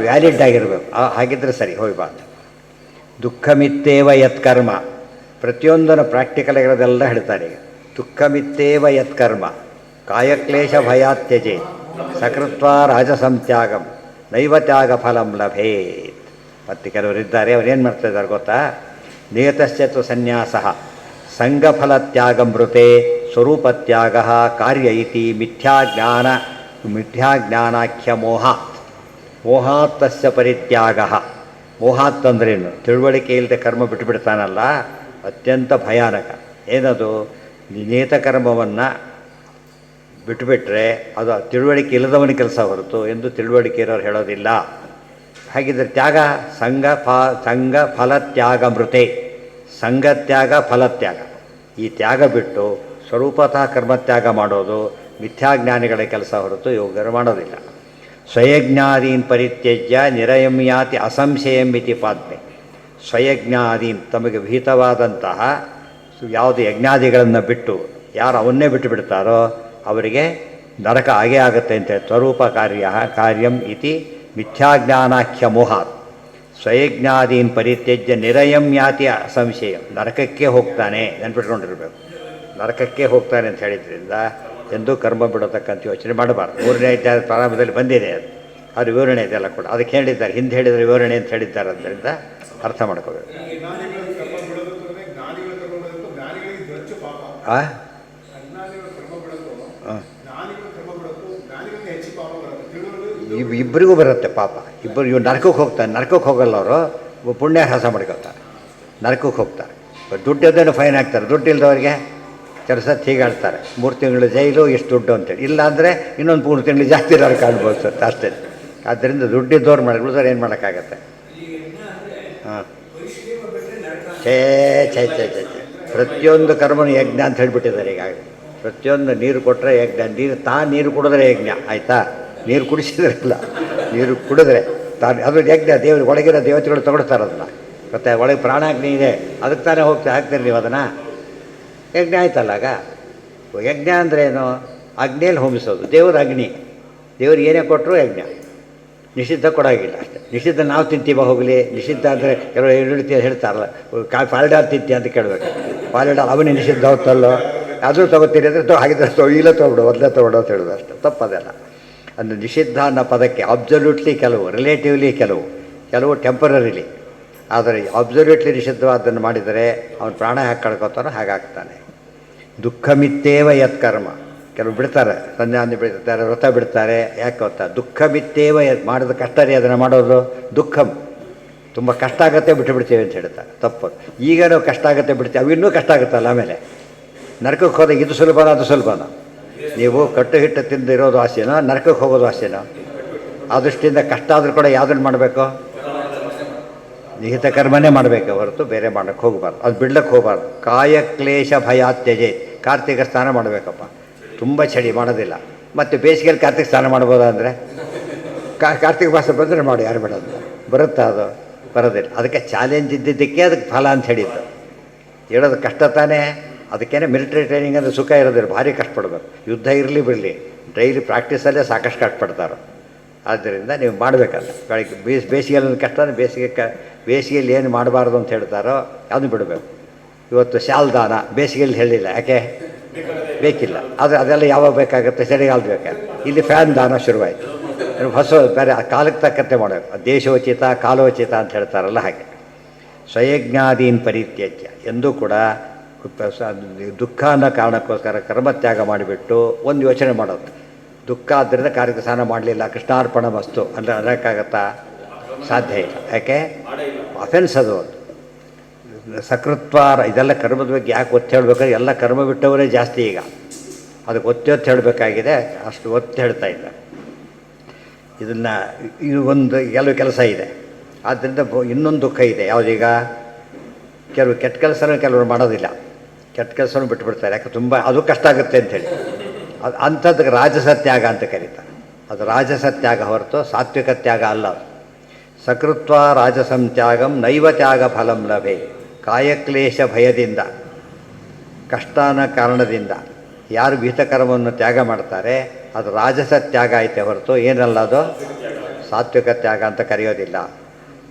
ವ್ಯಾಲಿಡ್ ಆಗಿರಬೇಕು. ಹಾಗಿದ್ದರೆ ಸರಿ, ಹೋಗಿ ಬಾ. ದುಃಖಮಿತ್ತೇವ ಯತ್ಕರ್ಮ, ಪ್ರತಿಯೊಂದನ್ನು ಪ್ರಾಕ್ಟಿಕಲ್ ಆಗಿರೋದೆಲ್ಲ ಹೇಳ್ತಾರೆ ಈಗ. ದುಃಖಮಿತ್ತೇವ ಯತ್ಕರ್ಮ ಕಾಯಕ್ಲೇಶ ಭಯಾತ್ಯಜೆ ಸಕೃತ್ವ ರಾಜಸಂತ್ಯಾಗಂ ನೈವ ತ್ಯಾಗ ಫಲಂ ಲಭೇತ್. ಮತ್ತು ಕೆಲವರಿದ್ದಾರೆ, ಅವರೇನು ಮಾಡ್ತಾಯಿದ್ದಾರೆ ಗೊತ್ತಾ? ನಿಯತಶ್ಚತು ಸನ್ಯಾಸ ಸಂಘಫಲತ್ಯಾಗಮೃತೆ ಸ್ವರೂಪತ್ಯಾಗ ಕಾರ್ಯ ಇತಿ ಮಿಥ್ಯಾಜ್ಞಾನಾಖ್ಯ ಮೋಹಾತ್. ಮೋಹಾತ್ ತಸ್ಯ ಪರಿತ್ಯಾಗ. ಮೋಹಾತ್ ಅಂದ್ರೇನು? ತಿಳುವಳಿಕೆ ಇಲ್ಲದೆ ಕರ್ಮ ಬಿಟ್ಟುಬಿಡ್ತಾನಲ್ಲ, ಅತ್ಯಂತ ಭಯಾನಕ. ಏನದು? ನಿಯತ ಕರ್ಮವನ್ನು ಬಿಟ್ಟುಬಿಟ್ರೆ ಅದು ತಿಳುವಳಿಕೆ ಇಲ್ಲದವನ ಕೆಲಸ ಹೊರತು ಎಂದು ತಿಳುವಳಿಕೆ ಇರೋರು ಹೇಳೋದಿಲ್ಲ. ಹಾಗಿದ್ರೆ ತ್ಯಾಗ ಸಂಘ ಫಲತ್ಯಾಗ ಮೃತೆ, ಸಂಘತ್ಯಾಗ ಫಲತ್ಯಾಗ. ಈ ತ್ಯಾಗ ಬಿಟ್ಟು ಸ್ವರೂಪತಃ ಕರ್ಮತ್ಯಾಗ ಮಾಡೋದು ಮಿಥ್ಯಾಜ್ಞಾನಿಗಳ ಕೆಲಸ ಹೊರತು ಯೋಗ್ಯರು ಮಾಡೋದಿಲ್ಲ. ಸ್ವಯಜ್ಞಾದೀನ್ ಪರಿತ್ಯಜ್ಯ ನಿರಯಮ್ಯಾತಿ ಅಸಂಶಯಂ ಇತಿ ಪಾದ್ಮೆ. ಸ್ವಯಜ್ಞಾದೀನ್, ತಮಗೆ ವಿಹಿತವಾದಂತಹ ಯಾವುದು ಯಜ್ಞಾದಿಗಳನ್ನು ಬಿಟ್ಟು ಯಾರು ಅವನ್ನೇ ಬಿಟ್ಟು ಬಿಡ್ತಾರೋ ಅವರಿಗೆ ನರಕ ಆಗೇ ಆಗುತ್ತೆ ಅಂತೇಳಿ. ಸ್ವರೂಪ ಕಾರ್ಯಂ ಇತಿ ಮಿಥ್ಯಾಜ್ಞಾನಾಖ್ಯ ಮೋಹಾತ್. ಸ್ವಯಜ್ಞಾದೀನ್ ಪರಿತ್ಯಜ್ಯ ನಿರಯಂ ಯಾತಿ ಅಸಂಶಯಂ, ನರಕಕ್ಕೆ ಹೋಗ್ತಾನೆ, ನೆನ್ಪಿಟ್ಕೊಂಡಿರ್ಬೇಕು. ನರಕಕ್ಕೆ ಹೋಗ್ತಾನೆ ಅಂತ ಹೇಳಿದ್ರಿಂದ ಎಂದೂ ಕರ್ಮ ಬಿಡೋತಕ್ಕಂಥ ಯೋಚನೆ ಮಾಡಬಾರ್ದು. 3ನೇ ಅಧ್ಯಾಯದ ಪ್ರಾರಂಭದಲ್ಲಿ ಬಂದಿದೆ ಅದು, ಅದು ವಿವರಣೆ ಇದೆಲ್ಲ ಕೂಡ. ಅದಕ್ಕೆ ಹೇಳಿದ್ದಾರೆ, ಹಿಂದೆ ಹೇಳಿದರೆ ವಿವರಣೆ ಅಂತ ಹೇಳಿದ್ದಾರೆ. ಆದ್ದರಿಂದ ಅರ್ಥ ಮಾಡ್ಕೋಬೇಕು. ಇಬ್ಬರಿಗೂ ಬರುತ್ತೆ ಪಾಪ. ಇಬ್ಬರು ಇವ್ರು ನರಕಕ್ಕೆ ಹೋಗ್ತಾರೆ, ನರಕಕ್ಕೆ ಹೋಗಲ್ಲ ಅವರು, ಪುಣ್ಯ ಹ್ರಾಸ ಮಾಡ್ಕೊತಾರೆ, ನರಕಕ್ಕೆ ಹೋಗ್ತಾರೆ. ದುಡ್ಡು ಫೈನ್ ಹಾಕ್ತಾರೆ. ದುಡ್ಡು ಇಲ್ಲದವ್ರಿಗೆ ಕೆಲಸ ಹೀಗಾಡ್ತಾರೆ, 3 ತಿಂಗಳು ಜೈಲು, ಎಷ್ಟು ದುಡ್ಡು ಅಂತೇಳಿ. ಇಲ್ಲಾಂದರೆ ಇನ್ನೊಂದು 3 ತಿಂಗಳು ಜಾಸ್ತಿ ನರಕ ಅನುಭವಿಸುತ್ತೆ ಅಷ್ಟೇ. ಆದ್ದರಿಂದ ದುಡ್ಡಿದ್ದವ್ರು ಮಾಡಿ ಉಳಿದವ್ರು ಏನು ಮಾಡೋಕ್ಕಾಗತ್ತೆ? ಹಾಂ, ಛೇ ಛೇ ಛೇ ಛೇ ಛೇ ಪ್ರತಿಯೊಂದು ಕರ್ಮನು ಯಜ್ಞ ಅಂತ ಹೇಳಿಬಿಟ್ಟಿದ್ದಾರೆ ಈಗಾಗಲೇ. ಪ್ರತಿಯೊಂದು ನೀರು ಕೊಟ್ಟರೆ ಯಜ್ಞ, ನೀರು ಕುಡಿದ್ರೆ ಯಜ್ಞ, ಆಯಿತಾ? ನೀರು ಕುಡಿಸಿದ್ರಲ್ಲ, ನೀರು ಕುಡಿದ್ರೆ ಅದು ಯಜ್ಞ. ದೇವ್ರಿಗೆ ಒಳಗಿರೋ ದೇವತೆಗಳು ತಗೊಳ್ತಾರೆ ಅದನ್ನು. ಮತ್ತು ಒಳಗೆ ಪ್ರಾಣಾಗ್ನಿ ಇದೆ, ಅದಕ್ಕೆ ತಾನೇ ಹಾಕ್ತೀರಿ ನೀವು ಅದನ್ನು. ಯಜ್ಞ ಆಯ್ತಲ್ಲ. ಆಗ ಯಜ್ಞ ಅಂದ್ರೇನು? ಅಗ್ನಿಯಲ್ಲಿ ಹೋಮಿಸೋದು. ದೇವ್ರ ಅಗ್ನಿ, ದೇವ್ರು ಏನೇ ಕೊಟ್ಟರು ಯಜ್ಞ. ನಿಷಿದ್ಧ ಕೊಡೋಗಿಲ್ಲ ಅಷ್ಟೇ. ನಿಷಿದ್ಧ ನಾವು ತಿಂತೀವ ಹೋಗಲಿ. ನಿಷಿದ್ಧ ಅಂದರೆ ಕೆಲವರು ಹೇಳ್ತಾರಲ್ಲ, ಪಾಲಿಡಾಲ್ ತಿಂತಿ ಅಂತ ಕೇಳಬೇಕು. ಪಾಲಿಡಾಲ್ ಅವನೇ ನಿಷಿದ್ಧ ಹೊತ್ತಲ್ಲೋ, ಆದರೂ ತೊಗೋತೀರಿ ಅಂದರೆ ಹಾಗಿದ್ರೆ ಇಲ್ಲ ತೊಗೊಬಿಡು, ಮೊದಲೇ ತೊಗೊಡು ಅಂತ ಹೇಳೋದು ಅಷ್ಟೇ. ತಪ್ಪದೆಲ್ಲ. ಅಂದರೆ ನಿಷಿದ್ಧ ಅನ್ನೋ ಪದಕ್ಕೆ ಅಬ್ಸಲ್ಯೂಟ್ಲಿ ಕೆಲವು, ರಿಲೇಟಿವ್ಲಿ ಕೆಲವು ಟೆಂಪರರಿಲಿ. ಆದರೆ ಅಬ್ಸಲ್ಯೂಟ್ಲಿ ನಿಷಿದ್ಧವಾದನ್ನು ಮಾಡಿದರೆ ಅವನು ಪ್ರಾಣ ಹಾಕಿ ಕಳ್ಕೊತಾನೋ ಹಾಗಾಗ್ತಾನೆ. ದುಃಖಮಿತ್ತೇವ ಯತ್ಕರ್ಮ. ಕೆಲವು ಬಿಡ್ತಾರೆ, ಸಂಧ್ಯಾವಂದನೆ ಬಿಡ್ತಾರೆ, ವ್ರತ ಬಿಡ್ತಾರೆ. ಯಾಕೆ ಗೊತ್ತಾ? ದುಃಖಮಿತ್ತೇವ ಮಾಡಿದ ಕಷ್ಟ ರೀ ಅದನ್ನು ಮಾಡೋದು. ದುಃಖಂ, ತುಂಬ ಕಷ್ಟ ಆಗುತ್ತೆ, ಬಿಟ್ಟುಬಿಡ್ತೇವೆ ಅಂತ ಹೇಳ್ತಾರೆ. ತಪ್ಪು. ಈಗ ನಾವು ಕಷ್ಟ ಆಗುತ್ತೆ ಬಿಡ್ತೇವೆ, ಅವು ಇನ್ನೂ ಕಷ್ಟ ಆಗುತ್ತಲ್ಲ. ಆಮೇಲೆ ನರಕಕ್ಕೆ ಹೋದಾಗ ಇದು ಸುಲಭನ ಅದು ಸುಲಭನ? ನೀವು ಕಟ್ಟು ಹಿಟ್ಟು ತಿಂದಿರೋದು ಆಸೆನೋ, ನರಕಕ್ಕೆ ಹೋಗೋದು ಆಸೆನೋ? ಆ ದೃಷ್ಟಿಯಿಂದ ಕಷ್ಟ ಆದರೂ ಕೂಡ ಯಾವುದನ್ನು ಮಾಡಬೇಕು? ನಿಹಿತ ಕರ್ಮನೇ ಮಾಡಬೇಕು ಹೊರತು ಬೇರೆ ಮಾಡೋಕ್ಕೆ ಹೋಗಬಾರ್ದು, ಅದು ಬಿಡ್ಲಿಕ್ಕೆ ಹೋಗಬಾರ್ದು. ಕಾಯಕ್ಲೇಶ ಭಯಾತ್ಯಜೆ. ಕಾರ್ತಿಕ ಸ್ನಾನ ಮಾಡಬೇಕಪ್ಪ, ತುಂಬ ಚಳಿ ಮಾಡೋದಿಲ್ಲ. ಮತ್ತು ಬೇಸಿಗೆಯಲ್ಲಿ ಕಾರ್ತಿಕ ಸ್ನಾನ ಮಾಡ್ಬೋದಾ ಅಂದರೆ? ಕಾರ್ತಿಕ ಮಾಸ ಬಂದರೆ ಮಾಡಿ, ಯಾರು ಬಿಡೋದು? ಬರುತ್ತಾ? ಅದು ಬರೋದಿಲ್ಲ. ಅದಕ್ಕೆ ಚಾಲೆಂಜ್ ಇದ್ದಿದ್ದಕ್ಕೆ ಅದಕ್ಕೆ ಫಲ ಅಂತ ಹೇಳಿದ್ದು. ಹೇಳೋದು ಕಷ್ಟ ತಾನೇ. ಅದಕ್ಕೇನೆ ಮಿಲಿಟರಿ ಟ್ರೈನಿಂಗ್ ಅಂದರೆ ಸುಖ ಇರೋದಿಲ್ಲ, ಭಾರಿ ಕಷ್ಟಪಡ್ಬೇಕು. ಯುದ್ಧ ಇರಲಿ ಬಿಡಲಿ, ಡೈಲಿ ಪ್ರಾಕ್ಟೀಸಲ್ಲೇ ಸಾಕಷ್ಟು ಕಷ್ಟಪಡ್ತಾರೆ. ಆದ್ದರಿಂದ ನೀವು ಮಾಡಬೇಕಲ್ಲ. ಬೆಳಗ್ಗೆ ಬೇಸಿಗೆಯಲ್ಲಿ ಕಷ್ಟ ಅಂದರೆ ಬೇಸಿಗೆಯಲ್ಲಿ ಏನು ಮಾಡಬಾರ್ದು ಅಂತ ಹೇಳ್ತಾರೋ ಅದನ್ನು ಬಿಡಬೇಕು. ಇವತ್ತು ಶಾಲ್ದಾನ ಬೇಸಿಗೆಯಲ್ಲಿ ಹೇಳಿಲ್ಲ, ಯಾಕೆ ಬೇಕಿಲ್ಲ. ಆದರೆ ಅದೆಲ್ಲ ಯಾವಾಗ ಬೇಕಾಗುತ್ತೆ? ಚಳಿಗಾಲದ ಬೇಕಾಗುತ್ತೆ. ಇಲ್ಲಿ ಫ್ಯಾನ್ ದಾನ ಶುರುವಾಯಿತು. ಹೊಸ ಬೇರೆ ಕಾಲಕ್ಕೆ ತಕ್ಕಂತೆ ಮಾಡಬೇಕು. ದೇಶೋಚಿತ ಕಾಲೋಚಿತ ಅಂತ ಹೇಳ್ತಾರಲ್ಲ ಹಾಗೆ. ಸ್ವಯಜ್ಞಾದೀನ್ ಪರಿತ್ಯಜ್ಯ ಎಂದೂ ಕೂಡ ದುಃಖ ಅನ್ನೋ ಕಾರಣಕ್ಕೋಸ್ಕರ ಕರ್ಮತ್ಯಾಗ ಮಾಡಿಬಿಟ್ಟು ಒಂದು ಯೋಚನೆ ಮಾಡೋದು. ದುಃಖ ಆದ್ದರಿಂದ ಕಾರ್ಯಕ್ಕೆ ಸ್ನಾನ ಮಾಡಲಿಲ್ಲ, ಕೃಷ್ಣಾರ್ಪಣ ವಸ್ತು ಅಂದರೆ ಅದಕ್ಕಾಗತ್ತಾ? ಸಾಧ್ಯ ಇಲ್ಲ. ಯಾಕೆ? ಅಫೆನ್ಸ್ ಅದು. ಸಕೃತ್ವ ಇದೆಲ್ಲ ಕರ್ಮದ ಬಗ್ಗೆ ಯಾಕೆ ಒತ್ತು ಹೇಳಬೇಕಾದ್ರೆ ಎಲ್ಲ ಕರ್ಮ ಬಿಟ್ಟವರೇ ಜಾಸ್ತಿ ಈಗ. ಅದಕ್ಕೆ ಒತ್ತು ಹೇಳಬೇಕಾಗಿದೆ, ಅಷ್ಟು ಒತ್ತು ಹೇಳ್ತಾ ಇಲ್ಲ. ಇದನ್ನು ಇದು ಒಂದು ಕೆಲವು ಕೆಲಸ ಇದೆ, ಆದ್ದರಿಂದ ಇನ್ನೊಂದು ದುಃಖ ಇದೆ. ಯಾವುದೀಗ? ಕೆಲವು ಕೆಟ್ಟ ಕೆಲಸನೂ ಕೆಲವರು ಮಾಡೋದಿಲ್ಲ, ಕೆಟ್ಟ ಕೆಲಸನೂ ಬಿಟ್ಟುಬಿಡ್ತಾರೆ. ಯಾಕೆ? ತುಂಬ ಅದು ಕಷ್ಟ ಆಗುತ್ತೆ ಅಂಥೇಳಿ ಅಂಥದ್ದಕ್ಕೆ ರಾಜಸತ್ಯಾಗ ಅಂತ ಕರೀತಾರೆ. ಅದು ರಾಜಸತ್ಯಾಗ ಹೊರತು ಸಾತ್ವಿಕ ತ್ಯಾಗ ಅಲ್ಲ. ಸಕೃತ್ವ ರಾಜಸಂತ್ಯಾಗಂ ನೈವ ತ್ಯಾಗ ಫಲಂ ಲಭೆ. ಕಾಯಕ್ಲೇಶ ಭಯದಿಂದ, ಕಷ್ಟನ ಕಾರಣದಿಂದ ಯಾರು ವಿಹಿತ ಕರ್ಮವನ್ನು ತ್ಯಾಗ ಮಾಡ್ತಾರೆ ಅದು ರಾಜಸ ತ್ಯಾಗ ಐತೆ ಹೊರತು ಏನಲ್ಲ, ಅದು ಸಾತ್ವಿಕ ತ್ಯಾಗ ಅಂತ ಕರೆಯೋದಿಲ್ಲ.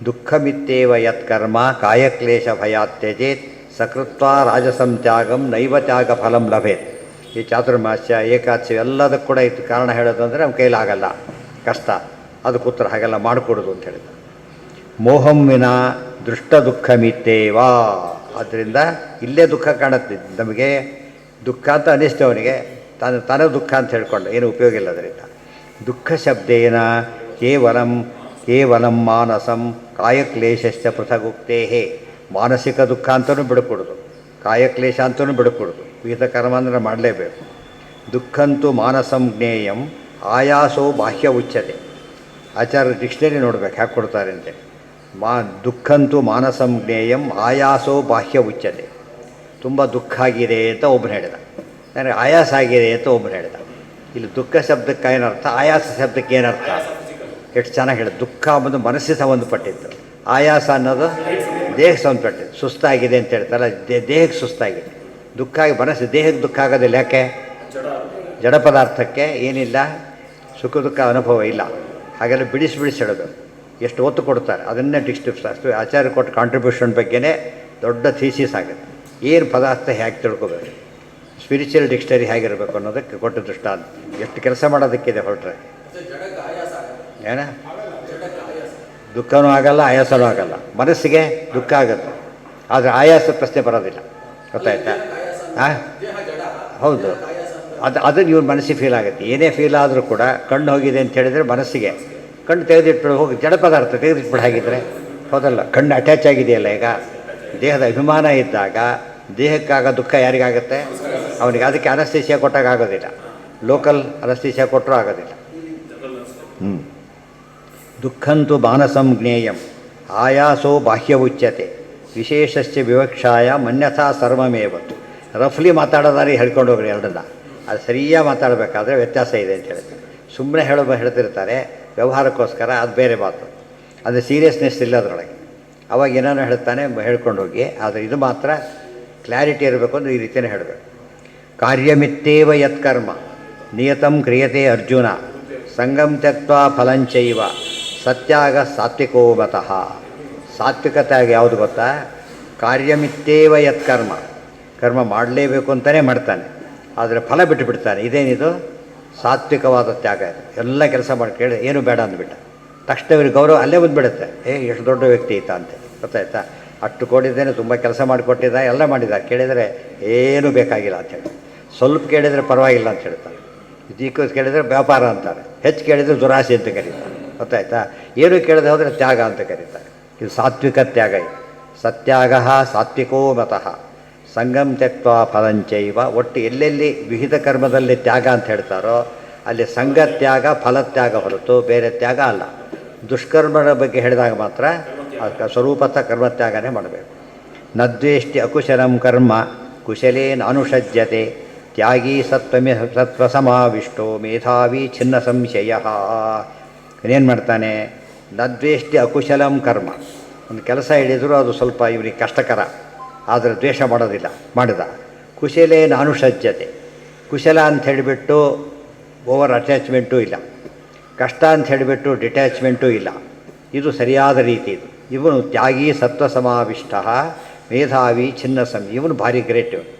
ದುಃಖಮಿತ್ತೇವ ಯತ್ಕರ್ಮ ಕಾಯಕ್ಲೇಶ ಭಯಾತ್ ತ್ಯಜೇತ್ ಸಕೃತ್ವ ರಾಜಸಂತ್ಯಾಗಂ ನೈವ ತ್ಯಾಗ ಫಲಂ ಲಭೇತ್. ಈ ಚಾತುರ್ಮಾಸ್ಯ ಏಕಾದಶಿ ಎಲ್ಲದಕ್ಕೂ ಕೂಡ ಇದು ಕಾರಣ ಹೇಳೋದು ಅಂದರೆ ನಮ್ಮ ಕೈಲಾಗಲ್ಲ, ಕಷ್ಟ, ಅದಕ್ಕೆ ಉತ್ತರ ಹಾಗೆಲ್ಲ ಮಾಡಿಕೊಡೋದು ಅಂತ ಹೇಳಿದ. ಮೋಹಂ ವಿನ ದೃಷ್ಟ ದುಃಖಮಿತ್ತೇವಾ. ಆದ್ದರಿಂದ ಇಲ್ಲೇ ದುಃಖ ಕಾಣುತ್ತೆ ನಮಗೆ. ದುಃಖ ಅಂತ ಅನಿಸ್ತು ಅವನಿಗೆ, ತಾನೇ ದುಃಖ ಅಂತ ಹೇಳ್ಕೊಂಡು ಏನು ಉಪಯೋಗ ಇಲ್ಲ. ಅದರಿಂದ ದುಃಖ ಶಬ್ದೇನ ಕೇವಲಂ ಮಾನಸಂ ಕಾಯಕ್ಲೇಶಶ್ಚ ಪೃಥಗುಕ್ತೇ. ಮಾನಸಿಕ ದುಃಖ ಅಂತಲೂ ಬಿಡ್ಕೊಡೋದು, ಕಾಯಕ್ಲೇಶ ಅಂತಲೂ ಬಿಡ್ಕೊಡೋದು. ವಿಹಿತ ಕರ್ಮ ಅಂದರೆ ಮಾಡಲೇಬೇಕು. ದುಃಖಂತೂ ಮಾನಸಂ ಜ್ಞೇಯಂ ಆಯಾಸೋ ಬಾಹ್ಯ ಉಚ್ಯತೆ. ಆಚಾರ್ಯ ಡಿಕ್ಷನರಿ ನೋಡ್ಬೇಕು ಹ್ಯಾಕೆ ಕೊಡ್ತಾರೆ ಅಂತೆ. ದುಃಖಂತೂ ಮಾನಸಂ ಜ್ಞೇಯಂ ಆಯಾಸೋ ಬಾಹ್ಯ ಉಚ್ಯತೆ. ತುಂಬ ದುಃಖ ಆಗಿದೆ ಅಂತ ಒಬ್ಬನು ಹೇಳಿದ, ನನಗೆ ಆಯಾಸ ಆಗಿದೆ ಅಂತ ಒಬ್ಬನು ಹೇಳಿದ. ಇಲ್ಲಿ ದುಃಖ ಶಬ್ದಕ್ಕೆ ಏನರ್ಥ, ಆಯಾಸ ಶಬ್ದಕ್ಕೆ ಏನರ್ಥ? ಎಷ್ಟು ಚೆನ್ನಾಗಿ ಹೇಳಿದ. ದುಃಖ ಅನ್ನೋದು ಮನಸ್ಸಿಗೆ ಸಂಬಂಧಪಟ್ಟಿದ್ದು, ಆಯಾಸ ಅನ್ನೋದು ದೇಹಕ್ಕೆ ಸಂಬಂಧಪಟ್ಟಿದ್ದು. ಸುಸ್ತಾಗಿದೆ ಅಂತ ಹೇಳ್ತಾರಲ್ಲ, ದೇಹಕ್ಕೆ ಸುಸ್ತಾಗಿದೆ. ದುಃಖ ಆಗಿ ಮನಸ್ಸು, ದೇಹಕ್ಕೆ ದುಃಖ ಆಗೋದಿಲ್ಲ. ಯಾಕೆ? ಜಡ ಪದಾರ್ಥಕ್ಕೆ ಏನಿಲ್ಲ, ಸುಖ ದುಃಖ ಅನುಭವ ಇಲ್ಲ. ಹಾಗೆಲ್ಲ ಬಿಡಿಸಿ ಹೇಳೋದು. ಎಷ್ಟು ಒತ್ತು ಕೊಡ್ತಾರೆ ಅದನ್ನೇ ಅಷ್ಟು ಆಚಾರ್ಯ ಕೊಟ್ಟ ಕಾಂಟ್ರಿಬ್ಯೂಷನ್ ಬಗ್ಗೆನೇ ದೊಡ್ಡ ಥೀಸಿಸ್ ಆಗುತ್ತೆ. ಏನು ಪದಾರ್ಥ ಹೇಗೆ ತಿಳ್ಕೊಬೇಕು, ಸ್ಪಿರಿಚುವಲ್ ಡಿಕ್ಷನರಿ ಹೇಗಿರಬೇಕು ಅನ್ನೋದಕ್ಕೆ ಕೊಟ್ಟ ದೃಷ್ಟಾಂತ. ಎಷ್ಟು ಕೆಲಸ ಮಾಡೋದಕ್ಕಿದೆ ಹೊರಟ್ರೆ. ಏನ ದುಃಖನೂ ಆಗಲ್ಲ, ಆಯಾಸನೂ ಆಗಲ್ಲ. ಮನಸ್ಸಿಗೆ ದುಃಖ ಆಗುತ್ತೆ, ಆದರೆ ಆಯಾಸ ಪ್ರಶ್ನೆ ಬರೋದಿಲ್ಲ. ಗೊತ್ತಾಯ್ತಾ? ಹಾಂ, ಹೌದು. ಅದನ್ನು ಇವ್ರ ಮನಸ್ಸಿಗೆ ಫೀಲ್ ಆಗುತ್ತೆ. ಏನೇ ಫೀಲ್ ಆದರೂ ಕೂಡ ಕಣ್ಣು ಹೋಗಿದೆ ಅಂತ ಹೇಳಿದರೆ ಮನಸ್ಸಿಗೆ ಕಣ್ಣು ತೆಗೆದಿಟ್ಬಿಡು, ಹೋಗಿ ಜಡ ಪದಾರ್ಥ ತೆಗೆದಿಟ್ಬಿಡು. ಹಾಗಿದ್ರೆ ಹೌದಲ್ಲ, ಕಣ್ಣು ಅಟ್ಯಾಚ್ ಆಗಿದೆಯಲ್ಲ. ಈಗ ದೇಹದ ಅಭಿಮಾನ ಇದ್ದಾಗ ದೇಹಕ್ಕಾಗ ದುಃಖ ಯಾರಿಗಾಗುತ್ತೆ? ಅವನಿಗೆ. ಅದಕ್ಕೆ ಅನಸ್ತೇಶಿಯಾ ಕೊಟ್ಟಾಗ ಆಗೋದಿಲ್ಲ, ಲೋಕಲ್ ಅನಸ್ತೇಶಿಯಾ ಕೊಟ್ಟರೂ ಆಗೋದಿಲ್ಲ. ದುಃಖಂತೂ ಮಾನಸಂ ಜ್ಞೇಯಂ ಆಯಾಸೋ ಬಾಹ್ಯ ಉಚ್ಯತೆ ವಿಶೇಷಶ್ಚ ವಿವಕ್ಷಾಯ ಮನ್ಯಥಾ ಸರ್ವಮೇವತ್ತು. ರಫ್ಲಿ ಮಾತಾಡೋದಾರಿ ಹೇಳ್ಕೊಂಡು ಹೋಗ್ರಿ ಎರಡನ್ನ. ಅದು ಸರಿಯಾಗಿ ಮಾತಾಡಬೇಕಾದ್ರೆ ವ್ಯತ್ಯಾಸ ಇದೆ ಅಂತ ಹೇಳ್ತಾರೆ. ಸುಮ್ಮನೆ ಹೇಳ್ತಿರ್ತಾರೆ ವ್ಯವಹಾರಕ್ಕೋಸ್ಕರ, ಅದು ಬೇರೆ ಮಾತು. ಅದು ಸೀರಿಯಸ್ನೆಸ್ ಇಲ್ಲ ಅದರೊಳಗೆ. ಅವಾಗ ಏನೇನೋ ಹೇಳ್ತಾನೆ ಹೇಳ್ಕೊಂಡು ಹೋಗಿ. ಆದರೆ ಇದು ಮಾತ್ರ ಕ್ಲಾರಿಟಿ ಇರಬೇಕು ಅಂದರೆ ಈ ರೀತಿಯೇ ಹೇಳಬೇಕು. ಕಾರ್ಯಮಿತ್ತೇವ ಯತ್ಕರ್ಮ ನಿಯತಂ ಕ್ರಿಯತೆ ಅರ್ಜುನ ಸಂಗಂ ತ್ಯಕ್ತ್ವಾ ಫಲಂಚೈವ ಸತ್ಯಾಗ ಸಾತ್ವಿಕೋ ಮತಃ. ಸಾತ್ವಿಕತೆಯಾಗಿ ಯಾವುದು ಗೊತ್ತಾ? ಕಾರ್ಯಮಿತ್ತೇವ ಯತ್ಕರ್ಮ, ಕರ್ಮ ಮಾಡಲೇಬೇಕು ಅಂತಲೇ ಮಾಡ್ತಾನೆ, ಆದರೆ ಫಲ ಬಿಟ್ಟುಬಿಡ್ತಾನೆ. ಇದೇನಿದು? ಸಾತ್ವಿಕವಾದ ತ್ಯಾಗ ಇದು. ಎಲ್ಲ ಕೆಲಸ ಮಾಡಿ ಕೇಳಿ ಏನು ಬೇಡ ಅಂದ್ಬಿಟ್ಟ ತಕ್ಷಣ ಇವ್ರಿಗೆ ಗೌರವ ಅಲ್ಲೇ ಬಂದುಬಿಡುತ್ತೆ. ಎಷ್ಟು ದೊಡ್ಡ ವ್ಯಕ್ತಿ ಈತ ಅಂತ. ಗೊತ್ತಾಯ್ತಾ? ಅಷ್ಟು ಕೊಟ್ಟಿದ್ದೇನೆ, ತುಂಬ ಕೆಲಸ ಮಾಡಿಕೊಟ್ಟಿದ್ದ, ಎಲ್ಲ ಮಾಡಿದ. ಕೇಳಿದರೆ ಏನೂ ಬೇಕಾಗಿಲ್ಲ ಅಂಥೇಳಿ. ಸ್ವಲ್ಪ ಕೇಳಿದರೆ ಪರವಾಗಿಲ್ಲ ಅಂತ ಹೇಳ್ತಾರೆ. ಇದಕ್ಕೆ ಕೇಳಿದರೆ ವ್ಯಾಪಾರ ಅಂತಾರೆ, ಹೆಚ್ಚು ಕೇಳಿದರೆ ದುರಾಸೆ ಅಂತ ಕರೀತಾರೆ. ಗೊತ್ತಾಯ್ತಾ? ಏನು ಕೇಳದೆ ಹೋದರೆ ತ್ಯಾಗ ಅಂತ ಕರೀತಾರೆ. ಇದು ಸಾತ್ವಿಕ ತ್ಯಾಗ. ಇದು ಸತ್ಯಾಗ ಸಾತ್ವಿಕೋ ಮತಃ ಸಂಗಂ ತ್ಯಕ್ತ್ವಾ ಫಲಂಚೈವ. ಒಟ್ಟು ಎಲ್ಲೆಲ್ಲಿ ವಿಹಿತ ಕರ್ಮದಲ್ಲಿ ತ್ಯಾಗ ಅಂತ ಹೇಳ್ತಾರೋ ಅಲ್ಲಿ ಸಂಗತ್ಯಾಗ ಫಲತ್ಯಾಗ ಹೊರತು ಬೇರೆ ತ್ಯಾಗ ಅಲ್ಲ. ದುಷ್ಕರ್ಮದ ಬಗ್ಗೆ ಹೇಳಿದಾಗ ಮಾತ್ರ ಸ್ವರೂಪತ ಕರ್ಮತ್ಯಾಗನೇ ಮಾಡಬೇಕು. ನದ್ವೇಷ್ಟಿ ಅಕುಶಲಂ ಕರ್ಮ ಕುಶಲೇನ ಅನುಷಜ್ಯತೆ ತ್ಯಾಗಿ ಸತ್ವಸಮಾವಿಷ್ಟೋ ಮೇಧಾವಿ ಛಿನ್ನ ಸಂಶಯ. ಇನ್ನೇನು ಮಾಡ್ತಾನೆ? ನದ್ವೇಷ್ಟಿ ಅಕುಶಲಂ ಕರ್ಮ. ಒಂದು ಕೆಲಸ ಹಿಡಿದರೂ ಅದು ಸ್ವಲ್ಪ ಇವನಿಗೆ ಕಷ್ಟಕರ, ಆದರೆ ದ್ವೇಷ ಮಾಡೋದಿಲ್ಲ, ಮಾಡಿದ. ಕುಶಲೇನ ಅನುಷಜ್ಯತೆ, ಕುಶಲ ಅಂತ ಹೇಳಿಬಿಟ್ಟು ಓವರ್ ಅಟ್ಯಾಚ್ಮೆಂಟೂ ಇಲ್ಲ, ಕಷ್ಟ ಅಂತ ಹೇಳಿಬಿಟ್ಟು ಡಿಟ್ಯಾಚ್ಮೆಂಟೂ ಇಲ್ಲ. ಇದು ಸರಿಯಾದ ರೀತಿ. ಇದು ಇವನು ತ್ಯಾಗಿ ಸತ್ವಸಮಾವಿಷ್ಟ ಮೇಧಾವಿ ಛಿನ್ನ ಇವನು ಭಾರಿ ಗ್ರೇಟ್. ಇವನು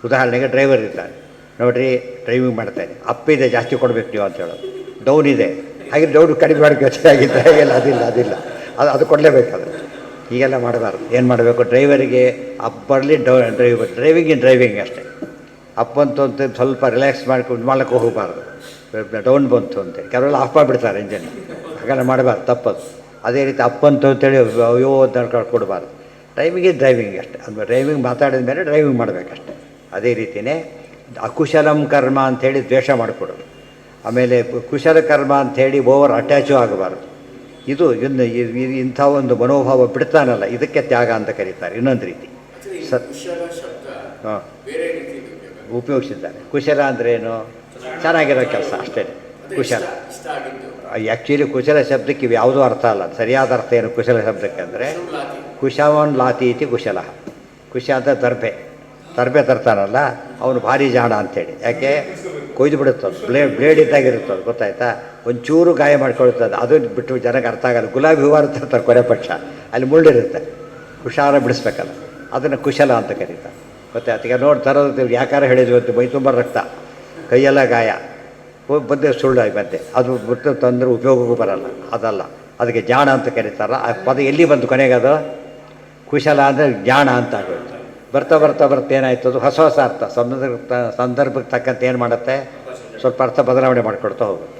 ಉದಾಹರಣೆಗೆ ಡ್ರೈವರ್ ಇದ್ದಾನೆ ನೋಡಿರಿ, ಡ್ರೈವಿಂಗ್ ಮಾಡ್ತಾನೆ, ಅಪ್ಪಿದೆ ಜಾಸ್ತಿ ಕೊಡಬೇಕು ನೀವು ಅಂತ ಹೇಳೋದು. ಡೌನ್ ಇದೆ, ಹಾಗೆ ಡೌನ್ ಕಡಿಮೆ ಮಾಡೋಕ್ಕೆ ಯೋಚನೆ ಆಗಿದ್ದರೆ ಹೇಗೆಲ್ಲ ಅದಿಲ್ಲ ಅದು ಕೊಡಲೇಬೇಕಾದ್ರೆ ಹೀಗೆಲ್ಲ ಮಾಡಬಾರ್ದು. ಏನು ಮಾಡಬೇಕು, ಡ್ರೈವರಿಗೆ ಅಪ್ ಬರಲಿ ಡ್ರೈವಿಂಗ್ ಅಷ್ಟೇ. ಅಪ್ ಬಂತು ಅಂತ ಸ್ವಲ್ಪ ರಿಲ್ಯಾಕ್ಸ್ ಮಾಡ್ಕೊಂಡು ಮಾಡ್ಲಿಕ್ಕೆ ಹೋಗಬಾರ್ದು. ಡೌನ್ ಬಂತು ಅಂತೇಳಿ ಕೆಲವೆಲ್ಲ ಆಫ್ ಮಾಡಿಬಿಡ್ತಾರೆ ಇಂಜನ್. ಹಾಗೆಲ್ಲ ಮಾಡಬಾರ್ದು, ತಪ್ಪದು. ಅದೇ ರೀತಿ ಅಪ್ ಬಂತು ಅಂತೇಳಿ ಅಯ್ಯೋ ಅಂತ ಕೊಡಬಾರ್ದು. ಡ್ರೈವಿಂಗ್ ಅಷ್ಟೇ. ಅಂದರೆ ಡ್ರೈವಿಂಗ್ ಮಾತಾಡಿದ ಮೇಲೆ ಡ್ರೈವಿಂಗ್ ಮಾಡಬೇಕಷ್ಟೆ. ಅದೇ ರೀತಿಯೇ ಅಕುಶಲಂ ಕರ್ಮ ಅಂಥೇಳಿ ದ್ವೇಷ ಮಾಡಿಕೊಡೋದು. ಆಮೇಲೆ ಕುಶಲ ಕರ್ಮ ಅಂಥೇಳಿ ಓವರ್ ಅಟ್ಯಾಚು ಆಗಬಾರ್ದು. ಇದು ಇಂಥ ಒಂದು ಮನೋಭಾವ ಬಿಡ್ತಾನಲ್ಲ, ಇದಕ್ಕೆ ತ್ಯಾಗ ಅಂತ ಕರೀತಾರೆ. ಇನ್ನೊಂದು ರೀತಿ ಹಾಂ ಉಪಯೋಗಿಸಿದ್ದಾರೆ. ಕುಶಲ ಅಂದ್ರೇನು, ಚೆನ್ನಾಗಿರೋ ಕೆಲಸ ಅಷ್ಟೇ ಕುಶಲ. ಆ್ಯಕ್ಚುಲಿ ಕುಶಲ ಶಬ್ದಕ್ಕೆ ಇವು ಯಾವುದೂ ಅರ್ಥ ಅಲ್ಲ. ಸರಿಯಾದ ಅರ್ಥ ಏನು ಕುಶಲ ಶಬ್ದಕ್ಕೆ ಅಂದರೆ ಕುಶವನ್ ಲಾತಿ ಇತಿ ಕುಶಲ. ಕುಶ ಅಂತ ತರ್ಬೆ ತರ್ತಾನಲ್ಲ ಅವನು ಭಾರಿ ಜಾಣ ಅಂಥೇಳಿ. ಯಾಕೆ ಕೊಯ್ದು ಬಿಡುತ್ತದು, ಬ್ಲೇಡ್ ಇದ್ದಾಗಿರುತ್ತದು, ಗೊತ್ತಾಯ್ತಾ. ಒಂಚೂರು ಗಾಯ ಮಾಡ್ಕೊಳ್ತದೆ. ಅದು ಬಿಟ್ಟು ಜನಕ್ಕೆ ಅರ್ಥ ಆಗಲ್ಲ. ಗುಲಾಬಿ ಹೂವು ತರ್ತಾರೆ ಕೊನೆ ಪಕ್ಷ, ಅಲ್ಲಿ ಮುಳ್ಳಿರುತ್ತೆ, ಹುಷಾರ ಬಿಡಿಸ್ಬೇಕಲ್ಲ. ಅದನ್ನು ಕುಶಲ ಅಂತ ಕರೀತಾರೆ, ಗೊತ್ತಾಯ್ತು. ಈಗ ನೋಡಿ ತರೋದು ಯಾಕಾರ ಹೇಳಿದ್ವಿ ಅಂತ ಮೈ ತುಂಬ ರಕ್ತ, ಕೈಯೆಲ್ಲ ಗಾಯ, ಬಂದೆ ಸುಳ್ಳಾಗಿ ಬಂದೆ, ಅದು ಬಿಟ್ಟು ತಂದ್ರೆ ಉಪಯೋಗಕ್ಕೂ ಬರಲ್ಲ. ಅದಲ್ಲ, ಅದಕ್ಕೆ ಜಾಣ ಅಂತ ಕರೀತಾರಲ್ಲ. ಆ ಪದ ಎಲ್ಲಿ ಬಂತು ಕೊನೆಗೆ? ಅದು ಕುಶಲ ಅಂದರೆ ಜ್ಞಾನ ಅಂತ ಆಗುತ್ತೆ. ಬರ್ತಾ ಏನಾಯ್ತು, ಅದು ಹೊಸ ಅರ್ಥ ಸಂದರ್ಭಕ್ಕೆ ತಕ್ಕಂತೆ ಏನು ಮಾಡುತ್ತೆ, ಸ್ವಲ್ಪ ಅರ್ಥ ಬದಲಾವಣೆ ಮಾಡಿಕೊಡ್ತಾ ಹೋಗುತ್ತೆ.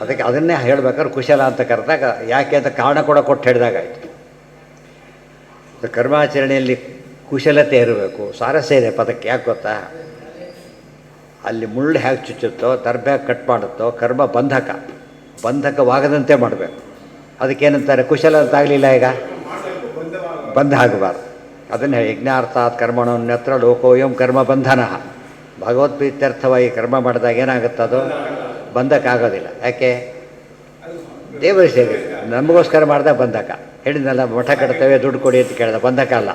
ಅದಕ್ಕೆ ಅದನ್ನೇ ಹೇಳ್ಬೇಕಾದ್ರೆ ಕುಶಲ ಅಂತ ಕರೆದಾಗ ಯಾಕೆ ಅಂತ ಕಾರಣ ಕೂಡ ಕೊಟ್ಟು ಹೇಳಿದಾಗಾಯಿತು. ಕರ್ಮಾಚರಣೆಯಲ್ಲಿ ಕುಶಲತೆ ಇರಬೇಕು, ಸಾರಸ್ಯ ಇದೆ ಪದಕ್ಕೆ. ಯಾಕೆ ಗೊತ್ತಾ, ಅಲ್ಲಿ ಮುಳ್ಳು ಹೇಗೆ ಚುಚ್ಚುತ್ತೋ, ದರ್ಬೆ ಕಟ್ ಮಾಡುತ್ತೋ, ಕರ್ಮ ಬಂಧಕವಾಗದಂತೆ ಮಾಡಬೇಕು. ಅದಕ್ಕೇನಂತಾರೆ, ಕುಶಲ ಅಂತ ಆಗಲಿಲ್ಲ, ಈಗ ಬಂಧ ಆಗಬಾರ್ದು. ಅದನ್ನು ಯಜ್ಞಾರ್ಥಾತ್ ಕರ್ಮಣೋನ್ಯತ್ರ ಲೋಕೋಯಂ ಕರ್ಮ ಬಂಧನ. ಭಗವದ್ಗೀತ್ಯರ್ಥವಾಗಿ ಕರ್ಮ ಮಾಡಿದಾಗ ಏನಾಗುತ್ತೆ, ಅದು ಬಂಧಕ್ಕಾಗೋದಿಲ್ಲ. ಯಾಕೆ, ದೇವರ ಸೇವೆ ನಮಗೋಸ್ಕರ ಮಾಡಿದಾಗ ಬಂಧಕ. ಹೇಳಿದ್ನಲ್ಲ, ಮಠ ಕಟ್ತೇವೆ ದುಡ್ಡು ಕೊಡಿ ಅಂತ ಕೇಳಿದ, ಬಂಧಕ ಅಲ್ಲ.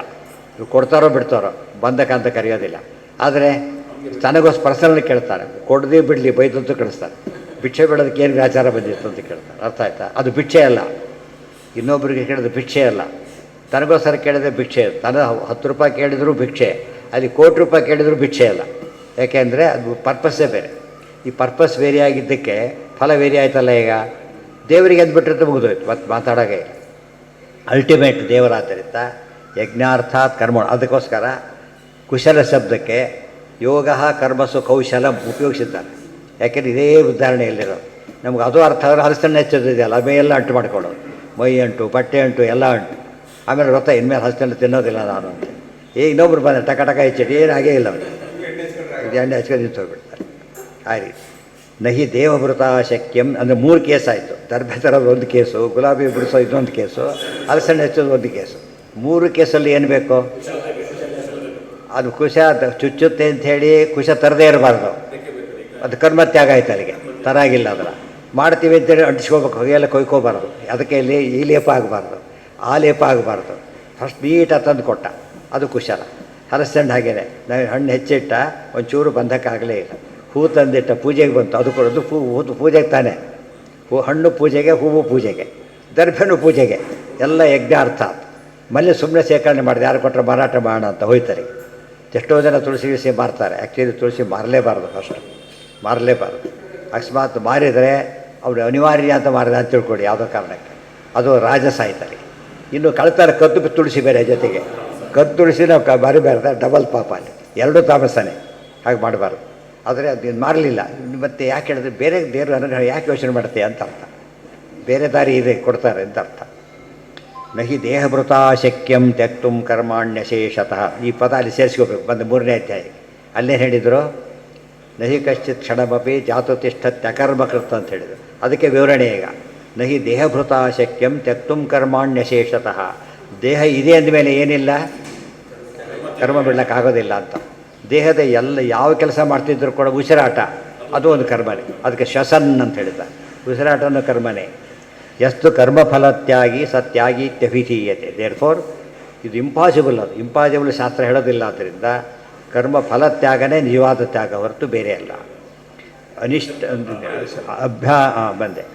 ಇವು ಕೊಡ್ತಾರೋ ಬಿಡ್ತಾರೋ, ಬಂಧಕ ಅಂತ ಕರೆಯೋದಿಲ್ಲ. ಆದರೆ ತನಗೋಸ್ಕರ ಪರ್ಸನಲ್ ಕೇಳ್ತಾರೆ, ಕೊಡದೇ ಬಿಡಲಿ ಬೈದಂತೂ ಕಳಿಸ್ತಾರೆ. ಭಿಕ್ಷೆ ಬಿಡೋದಕ್ಕೆ ಏನು ವ್ಯಾಚಾರ ಬಂದಿತ್ತು ಅಂತ ಕೇಳ್ತಾರೆ. ಅರ್ಥ ಆಯ್ತಾ? ಅದು ಭಿಕ್ಷೆ ಅಲ್ಲ. ಇನ್ನೊಬ್ಬರಿಗೆ ಕೇಳಿದ್ರೆ ಭಿಕ್ಷೆ ಅಲ್ಲ, ತನಗೋಸ್ಕರ ಕೇಳಿದ್ರೆ ಭಿಕ್ಷೆ. 10 ರೂಪಾಯಿ ಕೇಳಿದ್ರು ಭಿಕ್ಷೆ, ಅಲ್ಲಿ ಕೋಟಿ ರೂಪಾಯಿ ಕೇಳಿದ್ರು ಭಿಕ್ಷೆ ಅಲ್ಲ. ಯಾಕೆಂದರೆ ಅದು ಪರ್ಪಸ್ಸೇ ಬೇರೆ. ಈ ಪರ್ಪಸ್ ವೇರಿ ಆಗಿದ್ದಕ್ಕೆ ಫಲ ವೇರಿ ಆಯ್ತಲ್ಲ. ಈಗ ದೇವರಿಗೆ ಅಂದ್ಬಿಟ್ಟಿರುತ್ತೆ, ಮುಗಿದೋಯ್ತು, ಮತ್ತೆ ಮಾತಾಡೋಕೆ ಇಲ್ಲ. ಅಲ್ಟಿಮೇಟ್ ದೇವರಾದ್ದರಿಂದ ಯಜ್ಞಾರ್ಥಾತ್ ಕರ್ಮ. ಅದಕ್ಕೋಸ್ಕರ ಕುಶಲ ಶಬ್ದಕ್ಕೆ ಯೋಗ ಕರ್ಮಸು ಕೌಶಲಂ ಉಪಯೋಗಿಸಿದ್ದಾರೆ. ಯಾಕೆಂದರೆ ಇದೇ ಉದಾಹರಣೆಯಲ್ಲಿರೋದು. ನಮ್ಗೆ ಅದು ಅರ್ಥ ಆದರೆ ಹಲಸಣ್ಣು ಹೆಚ್ಚೋದಿದೆಯಲ್ಲ, ಮೈಯೆಲ್ಲ ಅಂಟು ಮಾಡ್ಕೊಳ್ಳೋದು, ಮೈ ಅಂಟು, ಬಟ್ಟೆ ಅಂಟು, ಎಲ್ಲ ಅಂಟು. ಆಮೇಲೆ ವ್ರತ ಇನ್ಮೇಲೆ ಹಲಸಣ್ಣು ತಿನ್ನೋದಿಲ್ಲ ನಾನು ಅಂತ. ಇನ್ನೊಬ್ರು ಬಂದ ಟಕ ಹೆಚ್ಚಿಟ್ಟು ಏನಾಗೇ ಇಲ್ಲ, ಅವರು ಇದು ಎಣ್ಣೆ ಹಚ್ಕೊಂಡು ನಿಂತು ಹೋಗ್ಬಿಡ್ತಾರೆ. ಆ ರೀತಿ ನಹಿ ದೇವಭೃತ ಶಕ್ಯಂ ಅಂದರೆ 3 ಕೇಸ್ ಆಯಿತು. ದರ್ಭೆ ತರೋದು ಒಂದು ಕೇಸು, ಗುಲಾಬಿ ಬಿಡಿಸೋ ಇದೊಂದು ಕೇಸು, ಹಲಸಣ್ಣು ಹೆಚ್ಚೋದು ಒಂದು ಕೇಸು. 3 ಕೇಸಲ್ಲಿ ಏನು ಬೇಕು, ಅದು ಕುಶ ಚುಚ್ಚುತ್ತೆ ಅಂಥೇಳಿ ಕುಶ ತರದೇ ಇರಬಾರ್ದು. ಅದು ಕರ್ಮತ್ಯಾಗ ಆಯ್ತು, ಅಲ್ಲಿಗೆ ತರಾಗಿಲ್ಲ. ಅದರ ಮಾಡ್ತೀವಿ ಅಂತೇಳಿ ಅಂಟಿಸ್ಕೋಬೇಕು, ಹೊಗೆಲ್ಲ ಕೊಯ್ಕೋಬಾರ್ದು. ಅದಕ್ಕೆ ಇಲ್ಲಿ ಈ ಲೇಪ ಆಗಬಾರ್ದು, ಆ ಲೇಪ ಆಗಬಾರ್ದು. ಫಸ್ಟ್ ನೀಟಾಗಿ ತಂದು ಕೊಟ್ಟ, ಅದು ಕುಶಲ. ಹಲಸಣ್ಣು ಹಾಗೇನೆ, ನಾವು ಹಣ್ಣು ಹೆಚ್ಚಿಟ್ಟ ಒಂಚೂರು ಬಂಧಕ್ಕಾಗಲೇ ಇಲ್ಲ. ಹೂ ತಂದಿಟ್ಟ, ಪೂಜೆಗೆ ಬಂತು, ಅದು ಕೊಡೋದು ಪೂಜೆಗೆ ತಾನೇ. ಹಣ್ಣು ಪೂಜೆಗೆ, ಹೂವು ಪೂಜೆಗೆ, ದರ್ಭೆನೂ ಪೂಜೆಗೆ, ಎಲ್ಲ ಯಜ್ಞಾರ್ಥ. ಮಲ್ಲಿ ಸುಮ್ಮನೆ ಶೇಖರಣೆ ಮಾಡಿದೆ, ಯಾರು ಕೊಟ್ಟರೆ ಮಾರಾಟ ಮಾಡೋಣ ಅಂತ ಹೋಯ್ತಾರೆ. ಎಷ್ಟೋ ಜನ ತುಳಸಿ ಗಿಳಿಸಿ ಮಾರ್ತಾರೆ. ಆ್ಯಕ್ಚುಲಿ ತುಳಸಿ ಮಾರಲೇಬಾರ್ದು, ಫಸ್ಟ್ ಮಾರಲೇಬಾರ್ದು. ಅಕಸ್ಮಾತ್ ಮಾರಿದರೆ ಅವರು ಅನಿವಾರ್ಯ ಅಂತ ಮಾರಿದ ಅಂತ ತಿಳ್ಕೊಡಿ, ಯಾವುದೋ ಕಾರಣಕ್ಕೆ. ಅದು ರಾಜಸ ಆಯ್ತಾರೆ. ಇನ್ನು ಕಳ್ತಾರೆ ಕದ್ದು ತುಳಸಿ ಬೇರೆ ಜೊತೆಗೆ. ಕದ್ದು ತುಳಸಿ ನಾವು ಮಾರಿಬಾರ್ದು, ಡಬಲ್ ಪಾಪ ಅಲ್ಲಿ, ಎರಡೂ ತಾಮಸನೇ. ಹಾಗೆ ಮಾಡಬಾರ್ದು. ಆದರೆ ಅದು ಮಾರಲಿಲ್ಲ. ಮತ್ತು ಯಾಕೆ ಹೇಳಿದ್ರೆ ಬೇರೆ ದೇವರು ಅನುಗ್ರಹ ಯಾಕೆ ಯೋಚನೆ ಮಾಡ್ತೀಯ ಅಂತ ಅರ್ಥ. ಬೇರೆ ದಾರಿ ಇದೆ, ಕೊಡ್ತಾರೆ ಅಂತ ಅರ್ಥ. ನಹಿ ದೇಹಭೃತ ಶಕ್ಯಂ ತ್ಯಕ್ತುಂ ಕರ್ಮಾಣ್ಯಶೇಷತಃ. ಈ ಪದ ಅಲ್ಲಿ ಸೇರಿಸ್ಕೋಬೇಕು. ಬಂದು 3ನೇ ಅಧ್ಯಾಯ ಅಲ್ಲೇ ಹೇಳಿದರು, ನಹಿ ಕಶ್ಚಿತ್ ಕ್ಷಣಮಪಿ ಜಾತುತಿಷ್ಠತ್ಯಕರ್ಮಕೃತ ಅಂತ ಹೇಳಿದರು. ಅದಕ್ಕೆ ವಿವರಣೆ ಈಗ. ನಹಿ ದೇಹಭೃತ ಶಕ್ಯಂ ತ್ಯಕ್ತುಂ ಕರ್ಮಾಣ್ಯಶೇಷತಃ. ದೇಹ ಇದೆ ಅಂದಮೇಲೆ ಏನಿಲ್ಲ, ಕರ್ಮ ಬಿಡಲಿಕ್ಕಾಗೋದಿಲ್ಲ ಅಂತ. ದೇಹದ ಯಾವ ಕೆಲಸ ಮಾಡ್ತಿದ್ರು ಕೂಡ ಉಸಿರಾಟ ಅದು ಒಂದು ಕರ್ಮನೇ. ಅದಕ್ಕೆ ಶ್ವಸನ್ ಅಂತ ಹೇಳಿದ್ದಾರೆ. ಉಸಿರಾಟನೂ ಕರ್ಮನೇ. ಎಷ್ಟು ಕರ್ಮಫಲತ್ಯಾಗಿ ಸತ್ಯಾಗಿ ತ್ಯಭಿಧೀಯತೆ. ದೇರ್ಫೋರ್ ಇದು ಇಂಪಾಸಿಬಲ್. ಅದು ಇಂಪಾಸಿಬಲ್ ಶಾಸ್ತ್ರ ಹೇಳೋದಿಲ್ಲ. ಆದ್ದರಿಂದ ಕರ್ಮ ಫಲತ್ಯಾಗನೇ ನಿಜವಾದ ತ್ಯಾಗ ಹೊರತು ಬೇರೆ ಅಲ್ಲ. ಅನಿಷ್ಟ ಬಂದೆ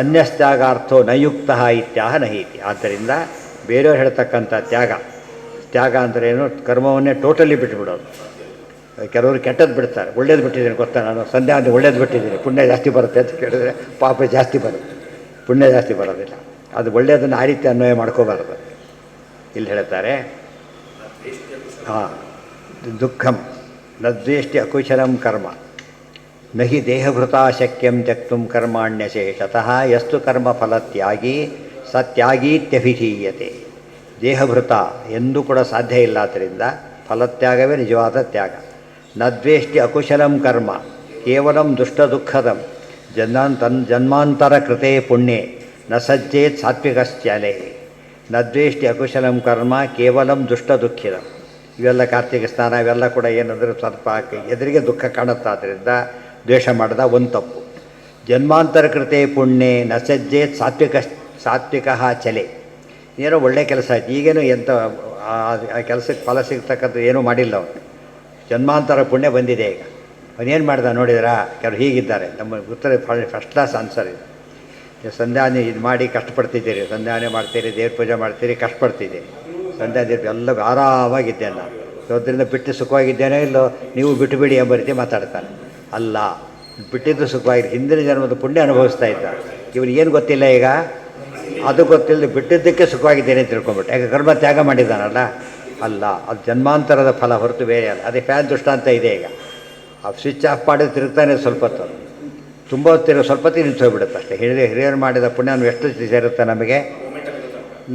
ಅನ್ಯಸ್ತ್ಯಾಗಾರ್ಥೋ ನಯುಕ್ತ ಇತ್ಯಾಹ ನಹೀತಿ. ಆದ್ದರಿಂದ ಬೇರೆಯವ್ರು ಹೇಳ್ತಕ್ಕಂಥ ತ್ಯಾಗ ಅಂದ್ರೇನು, ಕರ್ಮವನ್ನೇ ಟೋಟಲಿ ಬಿಟ್ಟುಬಿಡೋದು. ಕೆಲವರು ಕೆಟ್ಟದ್ದು ಬಿಡ್ತಾರೆ, ಒಳ್ಳೇದು ಬಿಟ್ಟಿದ್ದೀನಿ ಗೊತ್ತಾ, ನಾನು ಸಂಧ್ಯಾ ಅಂದರೆ ಒಳ್ಳೇದು ಬಿಟ್ಟಿದ್ದೀನಿ, ಪುಣ್ಯ ಜಾಸ್ತಿ ಬರುತ್ತೆ ಅಂತ ಕೇಳಿದ್ರೆ ಪಾಪ ಜಾಸ್ತಿ ಬರುತ್ತೆ. ಪುಣ್ಯ ಜಾಸ್ತಿ ಬರೋದಿಲ್ಲ. ಅದು ಒಳ್ಳೆಯದನ್ನು ಆ ರೀತಿ ಅನ್ವಯ ಮಾಡ್ಕೋಬಾರ್ದು. ಇಲ್ಲಿ ಹೇಳ್ತಾರೆ ದುಃಖಂ ನ ದ್ವೇಷ್ಟಿ ಅಕುಶಲಂ ಕರ್ಮ ನಹಿ ದೇಹಭೃತ ಶಕ್ಯಂ ತ್ಯಕ್ತುಂ ಕರ್ಮಾಣ್ಯಶೇಷತಃ ಯಸ್ತು ಕರ್ಮ ಫಲತ್ಯಾಗಿ ಸತ್ಯಾಗೀತ್ಯಭಿಧೀಯತೆ. ದೇಹಭೃತ ಎಂದೂ ಕೂಡ ಸಾಧ್ಯ ಇಲ್ಲ. ಆದ್ದರಿಂದ ಫಲತ್ಯಾಗವೇ ನಿಜವಾದ ತ್ಯಾಗ. ನ ದ್ವೇಷ್ಟಿ ಅಕುಶಲಂ ಕರ್ಮ ಕೇವಲಂ ದುಷ್ಟ ದುಃಖದಂ ಜನ್ಮಾಂತರ ಕೃತೆ ಪುಣ್ಯೆ ನ ಸಜ್ಜೇತ್ ಸಾತ್ವಿಕಶ್ಚಲೆ. ನ ದ್ವೇಷ್ಟಿ ಅಕುಶಲಂ ಕರ್ಮ ಕೇವಲಂ ದುಷ್ಟ ದುಃಖಿದಂ. ಇವೆಲ್ಲ ಕಾರ್ತಿಕ ಸ್ನಾನ ಇವೆಲ್ಲ ಕೂಡ ಏನಂದರೆ ಸ್ವಲ್ಪ ಎದುರಿಗೆ ದುಃಖ ಕಾಣುತ್ತಾದ್ದರಿಂದ ದ್ವೇಷ ಮಾಡಿದ ಒಂದು ತಪ್ಪು. ಜನ್ಮಾಂತರ ಕೃತೆ ಪುಣ್ಯೆ ನ ಸಜ್ಜೇತ್ ಸಾತ್ವಿಕ ಚಲೆ. ಏನೋ ಒಳ್ಳೆ ಕೆಲಸ ಆಯ್ತು, ಈಗೇನು ಎಂಥ ಆ ಕೆಲಸಕ್ಕೆ ಫಲ ಸಿಗ್ತಕ್ಕಂಥ ಏನೂ ಮಾಡಿಲ್ಲ ಅವನು. ಜನ್ಮಾಂತರ ಪುಣ್ಯ ಬಂದಿದೆ. ಈಗ ಅವನೇನು ಮಾಡ್ದ ನೋಡಿದ್ರಾ? ಕೆಲವರು ಹೀಗಿದ್ದಾರೆ. ನಮ್ಮ ಉತ್ತರ ಫಸ್ಟ್ ಕ್ಲಾಸ್ ಆನ್ಸರ್ ಇದು. ಸಂಧ್ಯಾನೆ ಇದು ಮಾಡಿ ಕಷ್ಟಪಡ್ತಿದ್ದೀರಿ, ಸಂಧ್ಯಾನೆ ಮಾಡ್ತೀರಿ, ದೇವ್ರ ಪೂಜೆ ಮಾಡ್ತೀರಿ, ಕಷ್ಟಪಡ್ತಿದ್ದೀರಿ. ಸಂಧ್ಯಾ ದೇವ್ರು ಎಲ್ಲ ಆರಾಮಾಗಿದ್ದೇನೆ ನಾನು, ಅದರಿಂದ ಬಿಟ್ಟು ಸುಖವಾಗಿದ್ದೇನೋ ಇಲ್ಲೋ, ನೀವು ಬಿಟ್ಟು ಬಿಡಿ ಎಂಬ ರೀತಿ ಮಾತಾಡ್ತಾನೆ. ಅಲ್ಲ, ಬಿಟ್ಟಿದ್ದು ಸುಖವಾಗಿ ಹಿಂದಿನ ಜನ್ಮದ ಪುಣ್ಯ ಅನುಭವಿಸ್ತಾ ಇದ್ದ. ಇವನಿಗೆ ಏನು ಗೊತ್ತಿಲ್ಲ ಈಗ, ಅದು ಗೊತ್ತಿಲ್ಲ, ಬಿಟ್ಟಿದ್ದಕ್ಕೆ ಸುಖವಾಗಿದ್ದೇನೆ ಅಂತ ತಿಳ್ಕೊಂಬಿಟ್ಟು. ಯಾಕೆ ಕರ್ಮ ತ್ಯಾಗ ಮಾಡಿದ್ದಾನಲ್ಲ. ಅಲ್ಲ, ಅದು ಜನ್ಮಾಂತರದ ಫಲ ಹೊರತು ಬೇರೆ ಅಲ್ಲ. ಅದೇ ಫ್ಯಾನ್ ದೃಷ್ಟಾಂತ ಇದೆ. ಈಗ ಆ ಸ್ವಿಚ್ ಆಫ್ ಮಾಡಿ ತಿರುಗ್ತಾನೆ ಸ್ವಲ್ಪ ಹೊತ್ತು, ತುಂಬ ಹೊತ್ತಿರೋ ಸ್ವಲ್ಪ ಹೊತ್ತು ನಿಲ್ಸೋಗ್ಬಿಡುತ್ತೆ ಅಷ್ಟೇ. ಹಿರಿಯರು ಮಾಡಿದ ಪುಣ್ಯನು ಎಷ್ಟು ಸೇರುತ್ತೆ ನಮಗೆ.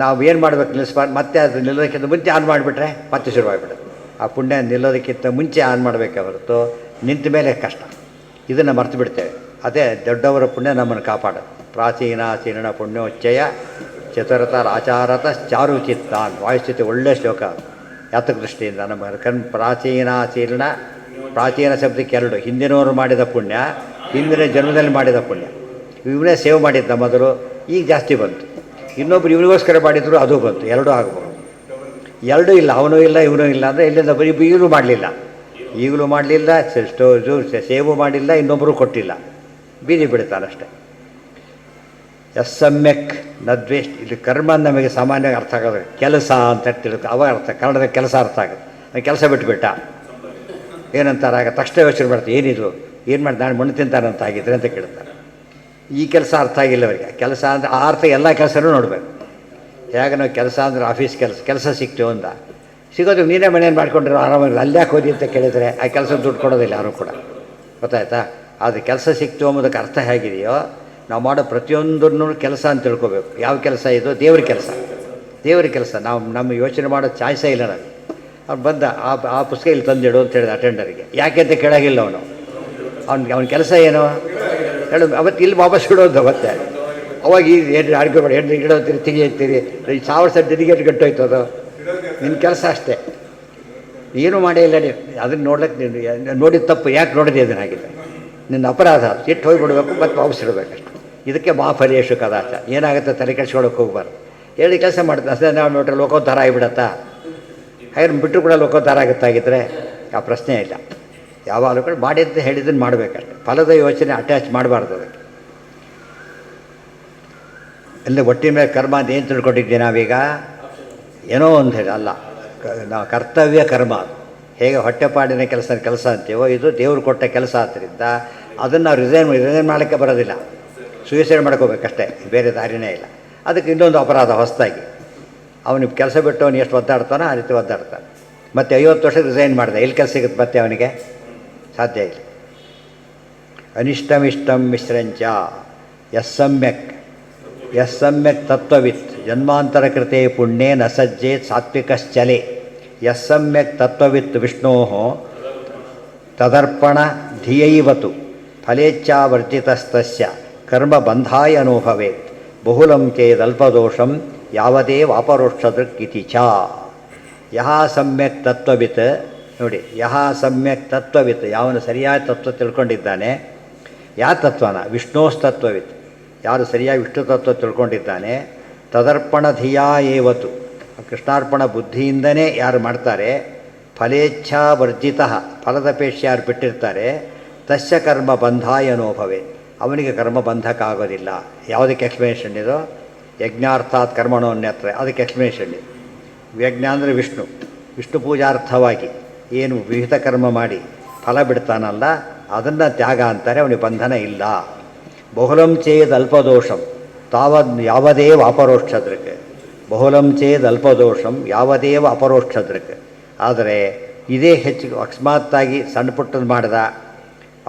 ನಾವು ಏನು ಮಾಡ್ಬೇಕು ನಿಲ್ಲಿಸ್ಬಾರ್ದು, ಮತ್ತೆ ಅದು ನಿಲ್ಲೋದಕ್ಕಿಂತ ಮುಂಚೆ ಆನ್ ಮಾಡಿಬಿಟ್ರೆ ಮತ್ತೆ ಶುರುವಾಗಿಬಿಡುತ್ತೆ. ಆ ಪುಣ್ಯ ನಿಲ್ಲೋದಕ್ಕಿಂತ ಮುಂಚೆ ಆನ್ ಮಾಡಬೇಕೆ ಹೊರತು ನಿಂತ ಮೇಲೆ ಕಷ್ಟ. ಇದನ್ನು ಮರ್ತು ಬಿಡ್ತೇವೆ. ಅದೇ ದೊಡ್ಡವರ ಪುಣ್ಯ ನಮ್ಮನ್ನು ಕಾಪಾಡೋದು. ಪ್ರಾಚೀನ ಚೀರ್ಣ ಪುಣ್ಯೋಚ್ಚಯ ಚತುರತರ ಆಚಾರತ ಚಾರುಚಿತ್ತಾನ್. ವಾಯುಸ್ಥಿತಿ ಒಳ್ಳೆಯ ಶ್ಲೋಕ. ಯಾತಕ ದೃಷ್ಟಿಯಿಂದ ನಮ್ಮ ಪ್ರಾಚೀನ ಶಬ್ದಕ್ಕೆ ಎರಡು. ಹಿಂದಿನವರು ಮಾಡಿದ ಪುಣ್ಯ, ಹಿಂದಿನ ಜನ್ಮದಲ್ಲಿ ಮಾಡಿದ ಪುಣ್ಯ. ಇವನೇ ಸೇವ್ ಮಾಡಿದ್ದ ಮೊದಲು, ಈಗ ಜಾಸ್ತಿ ಬಂತು. ಇನ್ನೊಬ್ರು ಇವನಿಗೋಸ್ಕರ ಮಾಡಿದ್ರು, ಅದು ಬಂತು. ಎರಡೂ ಆಗ್ಬೋದು. ಎರಡೂ ಇಲ್ಲ, ಅವನೂ ಇಲ್ಲ ಇವನೂ ಇಲ್ಲ ಅಂದರೆ ಇಲ್ಲಿಂದ ಬರೀ ಈಗಲೂ ಮಾಡಲಿಲ್ಲ, ಸೇವು ಮಾಡಿಲ್ಲ, ಇನ್ನೊಬ್ಬರು ಕೊಟ್ಟಿಲ್ಲ, ಬೀದಿ ಬಿಡ್ತಾನಷ್ಟೆ. ಸಮ್ಯಕ್ ನದ್ವೇಷ್. ಇಲ್ಲಿ ಕರ್ಮ ನಮಗೆ ಸಾಮಾನ್ಯವಾಗಿ ಅರ್ಥ ಆಗೋದು ಕೆಲಸ ಅಂತ ಅವಾಗ ಅರ್ಥ, ಕನ್ನಡದ ಕೆಲಸ ಅರ್ಥ ಆಗುತ್ತೆ. ಕೆಲಸ ಬಿಟ್ಟುಬಿಟ್ಟ ಏನಂತಾರೆ, ಆಗ ತಕ್ಷಣ ಯೋಚನೆ ಮಾಡ್ತಾರೆ, ಏನಿದು ಏನು ಮಾಡಿ ನಾನು ಮಣ್ಣು ತಿಂತಾನಂತ ಆಗಿದ್ರೆ ಅಂತ ಕೇಳ್ತಾರೆ. ಈ ಕೆಲಸ ಅರ್ಥ ಆಗಿಲ್ಲ ಅವರಿಗೆ. ಕೆಲಸ ಅಂದರೆ ಆ ಅರ್ಥ ಎಲ್ಲ ಕೆಲಸನೂ ನೋಡಬೇಕು. ಹೇಗೆ ನಾವು ಕೆಲಸ ಅಂದರೆ ಆಫೀಸ್ ಕೆಲಸ ಸಿಕ್ತು ಅಂದ, ಸಿಗೋದು ನೀನೇ ಮನೇನು ಮಾಡ್ಕೊಂಡ್ರೆ ಆರಾಮಾಗಿ ಅಲ್ಲ್ಯಾಕೆ ಹೋದಿ ಅಂತ ಕೇಳಿದರೆ ಆ ಕೆಲಸ ದುಡ್ಡು ಕೊಡೋದಿಲ್ಲ ಯಾರೂ ಕೂಡ. ಗೊತ್ತಾಯ್ತಾ? ಆದರೆ ಕೆಲಸ ಸಿಕ್ತು ಅಂಬೋದಕ್ಕೆ ಅರ್ಥ ಹೇಗಿದೆಯೋ, ನಾವು ಮಾಡೋ ಪ್ರತಿಯೊಂದನ್ನು ಕೆಲಸ ಅಂತ ತಿಳ್ಕೊಬೇಕು. ಯಾವ ಕೆಲಸ ಇದು? ದೇವ್ರ ಕೆಲಸ. ನಾವು ನಮ್ಮ ಯೋಚನೆ ಮಾಡೋ ಚಾಯ್ಸೇ ಇಲ್ಲ ನನಗೆ. ಅವ್ನು ಬಂದ ಆ ಪುಸ್ತಕ ಇಲ್ಲಿ ತಂದಿಡು ಅಂತ ಹೇಳಿದ ಅಟೆಂಡರಿಗೆ. ಯಾಕೆ ಅಂತ ಕೇಳಾಗಿಲ್ಲ ಅವನು. ಅವನ ಕೆಲಸ ಏನು ಹೇಳು. ಅವತ್ತು ಇಲ್ಲಿ ವಾಪಸ್ ಇಡೋದು. ಮತ್ತೆ ಅವಾಗ ಏನು ಆರ್ಗ್ಯೂ ಮಾಡಿ ಇಡೋತೀರಿ, ತೆಗಿತೀರಿ, 1000 ಸಲ ಡೆಲಿಗೇಟ್ ಗಟ್ಟೋಯ್ತು. ಅದು ನಿನ್ನ ಕೆಲಸ ಅಷ್ಟೇ, ಏನೂ ಮಾಡೇ ಇಲ್ಲ ನೀನು. ಅದನ್ನು ನೋಡ್ಲಿಕ್ಕೆ ನೀನು ನೋಡಿದ ತಪ್ಪು, ಯಾಕೆ ನೋಡಿದೆ ಅದನ್ನಾಗಿದೆ ನಿನ್ನ ಅಪರಾಧ. ಇಟ್ಟು ಹೋಗಿಬಿಡ್ಬೇಕು, ಮತ್ತು ವಾಪಸ್ ಇಡಬೇಕಷ್ಟು. ಇದಕ್ಕೆ ಮಾಫಲೇಶು ಕದಾಚ. ಏನಾಗುತ್ತೆ ತಲೆ ಕೆಡ್ಸ್ಕೊಳಕ್ಕೆ ಹೋಗ್ಬಾರ್ದು. ಹೇಳಿ ಕೆಲಸ ಮಾಡ್ತಾ ಅಷ್ಟೇ. ನಾವು ನೋಡ್ರೆ ಲೋಕೋದ್ಧಾರ ಆಗಿಬಿಡತ್ತಾ? ಹಾಗೆ ಬಿಟ್ಟರು ಕೂಡ ಲೋಕೋದ್ಧಾರ ಆಗುತ್ತಾಗಿದ್ದರೆ ಆ ಪ್ರಶ್ನೆ ಇಲ್ಲ. ಯಾವಾಗಲೂ ಕೂಡ ಮಾಡಿ ಅಂತ ಹೇಳಿದ್ದನ್ನು ಮಾಡಬೇಕಷ್ಟೆ. ಫಲದ ಯೋಚನೆ ಅಟ್ಯಾಚ್ ಮಾಡಬಾರ್ದು ಅದಕ್ಕೆ. ಎಲ್ಲ ಒಟ್ಟಿನ ಮೇಲೆ ಕರ್ಮ ಅಂತ ಏನು ತಿಳ್ಕೊಂಡಿದ್ದೀವಿ ನಾವೀಗ? ಏನೋ ಒಂದು ಹೇಳಿ ಅಲ್ಲ, ನಾವು ಕರ್ತವ್ಯ ಕರ್ಮ. ಹೇಗೆ ಹೊಟ್ಟೆಪಾಡಿನ ಕೆಲಸ ಅಂತೀವೋ, ಇದು ದೇವ್ರು ಕೊಟ್ಟ ಕೆಲಸ ಆದ್ದರಿಂದ ಅದನ್ನು ನಾವು ರಿಸೈನ್ ಮಾಡೋಕ್ಕೆ ಬರೋದಿಲ್ಲ. ಸೂಸೈಡ್ ಮಾಡ್ಕೋಬೇಕಷ್ಟೇ, ಬೇರೆ ದಾರಿನೇ ಇಲ್ಲ. ಅದಕ್ಕೆ ಇನ್ನೊಂದು ಅಪರಾಧ ಹೊಸದಾಗಿ. ಅವನಿಗೆ ಕೆಲಸ ಬಿಟ್ಟು ಅವನು ಎಷ್ಟು ಒದ್ದಾಡ್ತಾನೋ ಆ ರೀತಿ ಒದ್ದಾಡ್ತಾನೆ. ಮತ್ತು 50 ವರ್ಷ ರಿಸೈನ್ ಮಾಡಿದೆ, ಎಲ್ಲಿ ಕೆಲಸ ಸಿಗುತ್ತೆ ಮತ್ತೆ ಅವನಿಗೆ? ಸಾಧ್ಯ ಇಲ್ಲ. ಅನಿಷ್ಟಮಿಷ್ಟಂ ಮಿಶ್ರಂಚ ಯಸ್ಸಮ್ಯಕ್ ತತ್ವವಿತ್ ಜನ್ಮಾಂತರ ಕೃತೆ ಪುಣ್ಯೇ ನ ಸಜ್ಜೇತ್ ಸಾತ್ವಿಕಶ್ಚಲೆ. ಯಸ್ಸಮ್ಯಕ್ ತತ್ವವಿತ್ ವಿಷ್ಣೋ ತದರ್ಪಣ ಧಿಯೈವತು ಫಲೇಚ್ಛಾವರ್ಜಿತಸ್ತಸ್ಯ ಕರ್ಮ ಬಂಧಾಯ ಅನುಭವೇತ್ ಬಹುಲಂ ಚೇದಲ್ಪದೋಷಂ ಯಾವದೇವ ಅಪರೋಕ್ಷದೃಕ್ಕಿತಿ ಚ. ಯಹ ಸಮ್ಯಕ್ ತತ್ವವಿತ್. ನೋಡಿ, ಯಹ ಸಮ್ಯಕ್ ತತ್ವವಿತ್, ಯಾವನು ಸರಿಯಾದ ತತ್ವ ತಿಳ್ಕೊಂಡಿದ್ದಾನೆ. ಯಾವ ತತ್ವನ? ವಿಷ್ಣೋಸ್ತತ್ವವಿತ್. ಯಾರು ಸರಿಯಾಗಿ ವಿಷ್ಣು ತತ್ವ ತಿಳ್ಕೊಂಡಿದ್ದಾನೆ. ತದರ್ಪಣ ಧಿಯಾ ಏವತು, ಕೃಷ್ಣಾರ್ಪಣ ಬುದ್ಧಿಯಿಂದನೇ ಯಾರು ಮಾಡ್ತಾರೆ. ಫಲೇಚ್ಛಾ ವರ್ಜಿತ, ಫಲದಪೇಕ್ಷೆ ಯಾರು ಬಿಟ್ಟಿರ್ತಾರೆ. ತಸ್ಯ ಕರ್ಮ ಬಂಧಾಯ ಅನುಭವೇ, ಅವನಿಗೆ ಕರ್ಮ ಬಂಧಕ ಆಗೋದಿಲ್ಲ. ಯಾವುದಕ್ಕೆ ಎಕ್ಸ್ಪ್ಲನೇಷನ್ ಇದು? ಯಜ್ಞಾರ್ಥಾತ್ ಕರ್ಮಣೋನ್ಯತ್ರ, ಅದಕ್ಕೆ ಎಕ್ಸ್ಪ್ಲನೇಷನ್ ಇದು. ಯಜ್ಞ ಅಂದರೆ ವಿಷ್ಣು ಪೂಜಾರ್ಥವಾಗಿ ಏನು ವಿಹಿತ ಕರ್ಮ ಮಾಡಿ ಫಲ ಬಿಡ್ತಾನಲ್ಲ, ಅದನ್ನು ತ್ಯಾಗ ಅಂತಾರೆ. ಅವನಿಗೆ ಬಂಧನ ಇಲ್ಲ. ಬಹುಲಂ ಚೇದ್ ಅಲ್ಪದೋಷಂ, ಯಾವದೇವ ಅಪರೋಕ್ಷದೃಕ್ ಬಹುಲಂ ಚೇದ್ ಅಲ್ಪದೋಷಂ ಯಾವದೇವ ಅಪರೋಕ್ಷದೃಕ್. ಆದರೆ ಇದೇ ಹೆಚ್ಚು ಅಕಸ್ಮಾತ್ತಾಗಿ ಸಣ್ಣ ಪುಟ್ಟದ್ದು ಮಾಡಿದ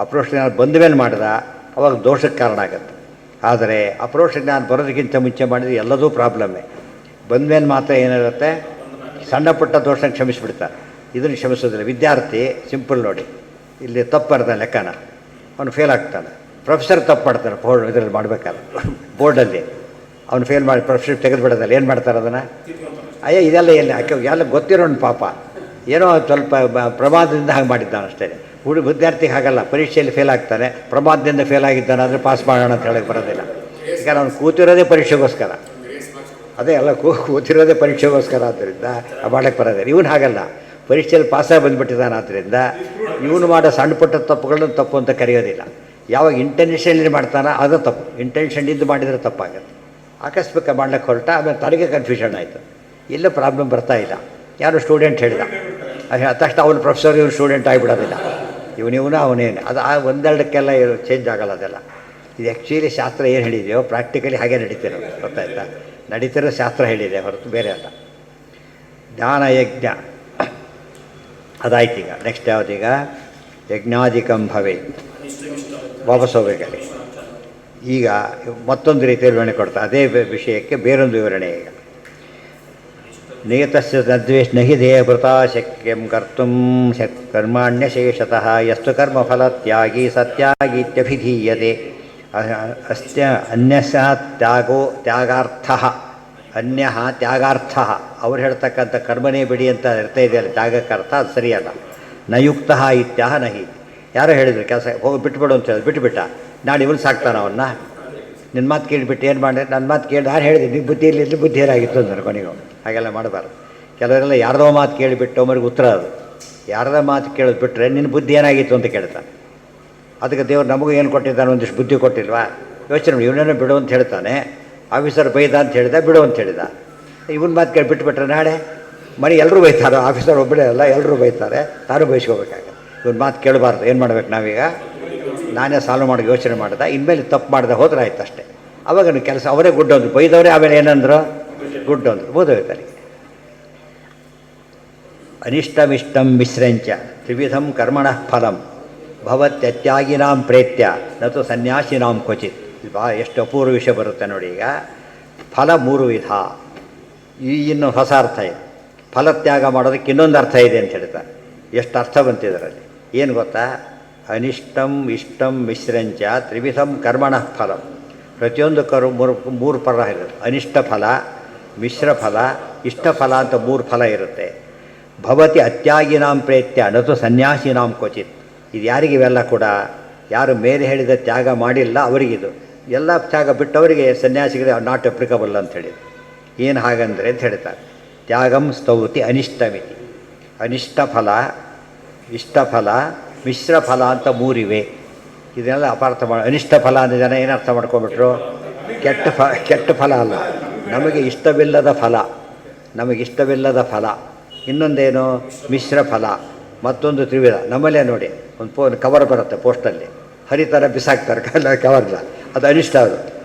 ಅಪರೋಕ್ಷ ಜ್ಞಾನ ಬಂದ ಮೇಲೆ ಮಾಡಿದ ಅವಾಗ ದೋಷಕ್ಕೆ ಕಾರಣ ಆಗುತ್ತೆ. ಆದರೆ ಅಪರೋಕ್ಷ ಜ್ಞಾನ ಬರೋದಕ್ಕಿಂತ ಮುಂಚೆ ಮಾಡಿದರೆ ಎಲ್ಲದೂ ಪ್ರಾಬ್ಲಮ್ಮೇ. ಬಂದ ಮೇಲೆ ಮಾತ್ರ ಏನಿರುತ್ತೆ, ಸಣ್ಣ ಪುಟ್ಟ ದೋಷ ಕ್ಷಮಿಸಿಬಿಡ್ತಾರೆ, ಇದನ್ನು ಕ್ಷಮಿಸೋದಿಲ್ಲ. ವಿದ್ಯಾರ್ಥಿ ಸಿಂಪಲ್ ನೋಡಿ, ಇಲ್ಲಿ ತಪ್ಪು ಬರ್ತಾನೆ ಲೆಕ್ಕನ, ಅವನು ಫೇಲ್ ಆಗ್ತಾನೆ. ಪ್ರೊಫೆಸರ್ ತಪ್ಪು ಮಾಡ್ತಾನೆ ಇದರಲ್ಲಿ ಮಾಡಬೇಕಾದ್ರೆ ಬೋರ್ಡಲ್ಲಿ ಅವನು ಫೇಲ್ ಮಾಡಿ ಪ್ರೊಫೆಸರ್ ತೆಗೆದುಬಿಡೋದಲ್ಲ. ಏನು ಮಾಡ್ತಾರೆ ಅದನ್ನು? ಅಯ್ಯ ಇದೆಲ್ಲ ಎಲ್ಲ ಗೊತ್ತಿರೋನು ಪಾಪ ಏನೋ ಸ್ವಲ್ಪ ಪ್ರಮಾದದಿಂದ ಹಾಗೆ ಮಾಡಿದ್ದಾನೆ ಅಷ್ಟೇ. ವಿದ್ಯಾರ್ಥಿಗೆ ಹಾಗಲ್ಲ, ಪರೀಕ್ಷೆಯಲ್ಲಿ ಫೇಲ್ ಆಗ್ತಾನೆ, ಪ್ರಮಾದದಿಂದ ಫೇಲ್ ಆಗಿದ್ದಾನೆ ಆದರೆ ಪಾಸ್ ಮಾಡೋಣ ಅಂತ ಹೇಳೋಕ್ಕೆ ಬರೋದಿಲ್ಲ. ಯಾಕಂದ್ರೆ ಅವನು ಕೂತಿರೋದೇ ಪರೀಕ್ಷೆಗೋಸ್ಕರ, ಅದೇ ಎಲ್ಲ ಕೂತಿರೋದೇ ಪರೀಕ್ಷೆಗೋಸ್ಕರ, ಆದ್ದರಿಂದ ಮಾಡೋಕ್ಕೆ ಬರೋದಿಲ್ಲ. ಇವನು ಹಾಗಲ್ಲ, ಪರೀಕ್ಷೆಯಲ್ಲಿ ಪಾಸಾಗಿ ಬಂದುಬಿಟ್ಟಿದ್ದಾನೆ. ಆದ್ದರಿಂದ ಇವನು ಮಾಡೋ ಸಣ್ಣ ಪುಟ್ಟ ತಪ್ಪುಗಳನ್ನು ತಪ್ಪು ಅಂತ ಕರೆಯೋದಿಲ್ಲ. ಯಾವಾಗ ಇಂಟೆನ್ಷನ್ಲಿ ಮಾಡ್ತಾನೋ ಅದು ತಪ್ಪು, ಇಂಟೆನ್ಷನ್ ಇದ್ದು ಮಾಡಿದರೆ ತಪ್ಪಾಗುತ್ತೆ. ಆಕಸ್ಮಿಕ ಮಾಡ್ಲಿಕ್ಕೆ ಹೊರಟ, ಆಮೇಲೆ ತನಗೆ ಕನ್ಫ್ಯೂಷನ್ ಆಯಿತು, ಇಲ್ಲ ಪ್ರಾಬ್ಲಮ್ ಬರ್ತಾ ಇಲ್ಲ. ಯಾರು ಸ್ಟೂಡೆಂಟ್ ಹೇಳಿದ ತಕ್ಷಣ ಅವನು ಪ್ರೊಫೆಸರ್ ಇವನು ಸ್ಟೂಡೆಂಟ್ ಆಗಿಬಿಡೋದಿಲ್ಲ, ಇವನು ಅವನೇನು ಅದು ಒಂದೆರಡಕ್ಕೆಲ್ಲ ಚೇಂಜ್ ಆಗೋಲ್ಲ. ಅದೆಲ್ಲ ಇದು ಆ್ಯಕ್ಚುಲಿ ಶಾಸ್ತ್ರ ಏನು ಹೇಳಿದೆಯೋ ಪ್ರಾಕ್ಟಿಕಲಿ ಹಾಗೆ ನಡೀತಿರೋದು, ಗೊತ್ತಾಯ್ತಾ? ನಡೀತಿರೋ ಶಾಸ್ತ್ರ ಹೇಳಿದೆ ಹೊರತು ಬೇರೆ ಅಲ್ಲ. ಜ್ಞಾನಯಜ್ಞ ಅದಾಯ್ತು. ಈಗ ನೆಕ್ಸ್ಟ್ ಯಾವುದೀಗ? ಯಜ್ಞಾಧಿಕಂ ಭವೇತ್. ವಾಪಸ್ ಹೋಗಬೇಕಲ್ಲಿ. ಈಗ ಮತ್ತೊಂದು ರೀತಿಯಲ್ಲಿ ವಿವರಣೆ ಕೊಡ್ತಾ ಅದೇ ವಿಷಯಕ್ಕೆ ಬೇರೊಂದು ವಿವರಣೆ. ಈಗ ನಿಯತಸ್ಯ ತದ್ವೇಷ ನಹಿ ದೇಹಭೃತಾ ಶಕ್ಯಂ ಕರ್ತುಂ ಕರ್ಮಾಣ್ಯಶೇಷತಃ ಯಸ್ತು ಕರ್ಮಫಲತ್ಯಾಗಿ ಸತ್ಯಾಗೀತ್ಯಭಿಧೀಯತೆ ಅಸ್ತ್ಯ ಅನ್ಯಸ್ಯ ತ್ಯಾಗಾರ್ಥಃ ಅನ್ಯಃ ತ್ಯಾಗಾರ್ಥಃ. ಅವ್ರು ಹೇಳ್ತಕ್ಕಂಥ ಕರ್ಮನೇ ಬಿಡಿ ಅಂತ ಇರ್ತಾ ಇದೆಯಲ್ಲ, ತ್ಯಾಗಕ್ಕೆ ಅರ್ಥ ಅದು ಸರಿಯಲ್ಲ. ನಯುಕ್ತ ಇತ್ಯಾಹ ನಹಿ. ಯಾರೋ ಹೇಳಿದ್ರು ಕೆಲಸ ಹೋಗಿ ಬಿಟ್ಬಿಡು ಅಂತ ಹೇಳಿದ್ರು, ಬಿಟ್ಟುಬಿಟ್ಟ. ನಾಳೆ ಇವನು ಸಾಕ್ತಾನೆ ಅವನ್ನ. ನಿನ್ನ ಮಾತು ಕೇಳಿಬಿಟ್ಟು ಏನು ಮಾಡಿದೆ? ನನ್ನ ಮಾತು ಕೇಳಿ ನಾನು ಹೇಳಿದೆ, ನಿನ್ನ ಬುದ್ಧಿ ಇಲ್ಲಿ ಬುದ್ಧಿ ಏನಾಗಿತ್ತು ಅಂದ್ರೆ ಕೊನೆಗೂ ಹಾಗೆಲ್ಲ ಮಾಡಬಾರ್ದು. ಕೆಲವರೆಲ್ಲ ಯಾರ್ದೋ ಮಾತು ಕೇಳಿಬಿಟ್ಟು ಅವರಿಗೆ ಉತ್ತರ ಅದು. ಯಾರ್ದೋ ಮಾತು ಕೇಳೋದು ಬಿಟ್ಟರೆ ನಿನ್ನ ಬುದ್ಧಿ ಏನಾಗಿತ್ತು ಅಂತ ಕೇಳ್ತಾನೆ. ಅದಕ್ಕೆ ದೇವರು ನಮಗೂ ಏನು ಕೊಟ್ಟಿದ್ದಾನೆ, ಒಂದಿಷ್ಟು ಬುದ್ಧಿ ಕೊಟ್ಟಿಲ್ವಾ? ಯೋಚನೆ ಮಾಡಿ. ಇವನೇನೋ ಬಿಡು ಅಂತ ಹೇಳ್ತಾನೆ, ಆಫೀಸರ್ ಬೈದ ಅಂತ ಹೇಳಿದ, ಬಿಡು ಅಂತ ಹೇಳಿದ. ಇವನ ಮಾತು ಕೇಳಿ ಬಿಟ್ಟುಬಿಟ್ರೆ ನಾಳೆ ಮನೆ ಎಲ್ಲರೂ ಬೈತಾರೆ, ಆಫೀಸರ್ ಒಬ್ಬರೇ ಅಲ್ಲ ಎಲ್ಲರೂ ಬೈತಾರೆ, ತಾನು ಬಯಸ್ಕೋಬೇಕಾಗತ್ತೆ. ಇವನ ಮಾತು ಕೇಳಬಾರ್ದು. ಏನು ಮಾಡ್ಬೇಕು ನಾವೀಗ? ನಾನೇ ಸಾಲ್ವ್ ಮಾಡಿ ಯೋಚನೆ ಮಾಡ್ದೆ, ಇನ್ಮೇಲೆ ತಪ್ಪು ಮಾಡಿದೆ ಹೋದ್ರೆ ಆಯ್ತು ಅಷ್ಟೇ. ಅವಾಗ ಕೆಲಸ ಅವರೇ ಗುಡ್ ಅಂದರು, ಬೈದವರೇ ಆಮೇಲೆ ಏನಂದ್ರು ಗುಡ್ ಅಂದರು, ಬೋಧೋಯ್ತಾರೆ. ಅನಿಷ್ಟಮಿಷ್ಟಂ ಮಿಶ್ರಂಚ ತ್ರಿವಿಧಂ ಕರ್ಮಣಃ ಫಲಂ ಭವತ್ಯತ್ಯಾಗಿನಾಂ ಪ್ರೇತ್ಯ ನತು ಸನ್ಯಾಸಿನಾಂ ಕ್ವಚಿತ್. ಎಷ್ಟು ಅಪೂರ್ವ ವಿಷಯ ಬರುತ್ತೆ ನೋಡಿ. ಈಗ ಫಲ 3 ವಿಧ. ಇನ್ನು ಹೊಸ ಅರ್ಥ ಇದೆ. ಫಲತ್ಯಾಗ ಮಾಡೋದಕ್ಕೆ ಇನ್ನೊಂದು ಅರ್ಥ ಇದೆ ಅಂತ ಹೇಳ್ತಾರೆ. ಎಷ್ಟು ಅರ್ಥ ಬಂತಿದ್ದರಲ್ಲಿ ಏನು ಗೊತ್ತಾ? ಅನಿಷ್ಟಂ ಇಷ್ಟಂ ಮಿಶ್ರಂಚ ತ್ರಿವಿಧಂ ಕರ್ಮಣಃ ಫಲಂ. ಪ್ರತಿಯೊಂದು ಮೂರು ಫಲ ಇರುತ್ತೆ. ಅನಿಷ್ಟ ಫಲ, ಮಿಶ್ರ ಫಲ, ಇಷ್ಟ ಫಲ ಅಂತ 3 ಫಲ ಇರುತ್ತೆ. ಭವತಿ ಅತ್ಯಾಗಿನಾಂ ಪ್ರೇತ್ಯ ನತು ಸನ್ಯಾಸಿನಾಂ ಕ್ವಚಿತ್. ಇದು ಯಾರಿಗೆ? ಇವೆಲ್ಲ ಕೂಡ ಯಾರು ಮೇಲೆ ಹೇಳಿದ ತ್ಯಾಗ ಮಾಡಿಲ್ಲ ಅವರಿಗಿದು. ಎಲ್ಲ ತ್ಯಾಗ ಬಿಟ್ಟವರಿಗೆ ಸನ್ಯಾಸಿಗಳಿಗೆ ನಾಟ್ ಅಪ್ಲಿಕಬಲ್ ಅಂಥೇಳಿ. ಏನು ಹಾಗಂದರೆ ಅಂತ ಹೇಳ್ತಾರೆ, ತ್ಯಾಗಂ ಸ್ತೌತಿ ಅನಿಷ್ಟಮಿತಿ. ಅನಿಷ್ಟ ಫಲ, ಇಷ್ಟ ಫಲ, ಮಿಶ್ರ ಫಲ ಅಂತ 3 ಇವೆ. ಇದನ್ನೆಲ್ಲ ಅಪಾರ್ಥ ಮಾಡಿ ಅನಿಷ್ಟ ಫಲ ಅಂದರೆ ಜನ ಏನು ಅರ್ಥ ಮಾಡ್ಕೊಂಬಿಟ್ರು? ಕೆಟ್ಟ ಫಲ ಅಲ್ಲ, ನಮಗೆ ಇಷ್ಟವಿಲ್ಲದ ಫಲ, ನಮಗಿಷ್ಟವಿಲ್ಲದ ಫಲ. ಇನ್ನೊಂದೇನು? ಮಿಶ್ರ ಫಲ. ಮತ್ತೊಂದು ತ್ರಿವಿಧ. ನಮ್ಮಲ್ಲೇ ನೋಡಿ ಒಂದು ಕವರ್ ಬರುತ್ತೆ ಪೋಸ್ಟಲ್ಲಿ, ಹರಿತಾರೆ ಬಿಸಾಕ್ತಾರೆ ಕವರ್ನ, ಅದು ಅನಿಷ್ಟ. ಅದು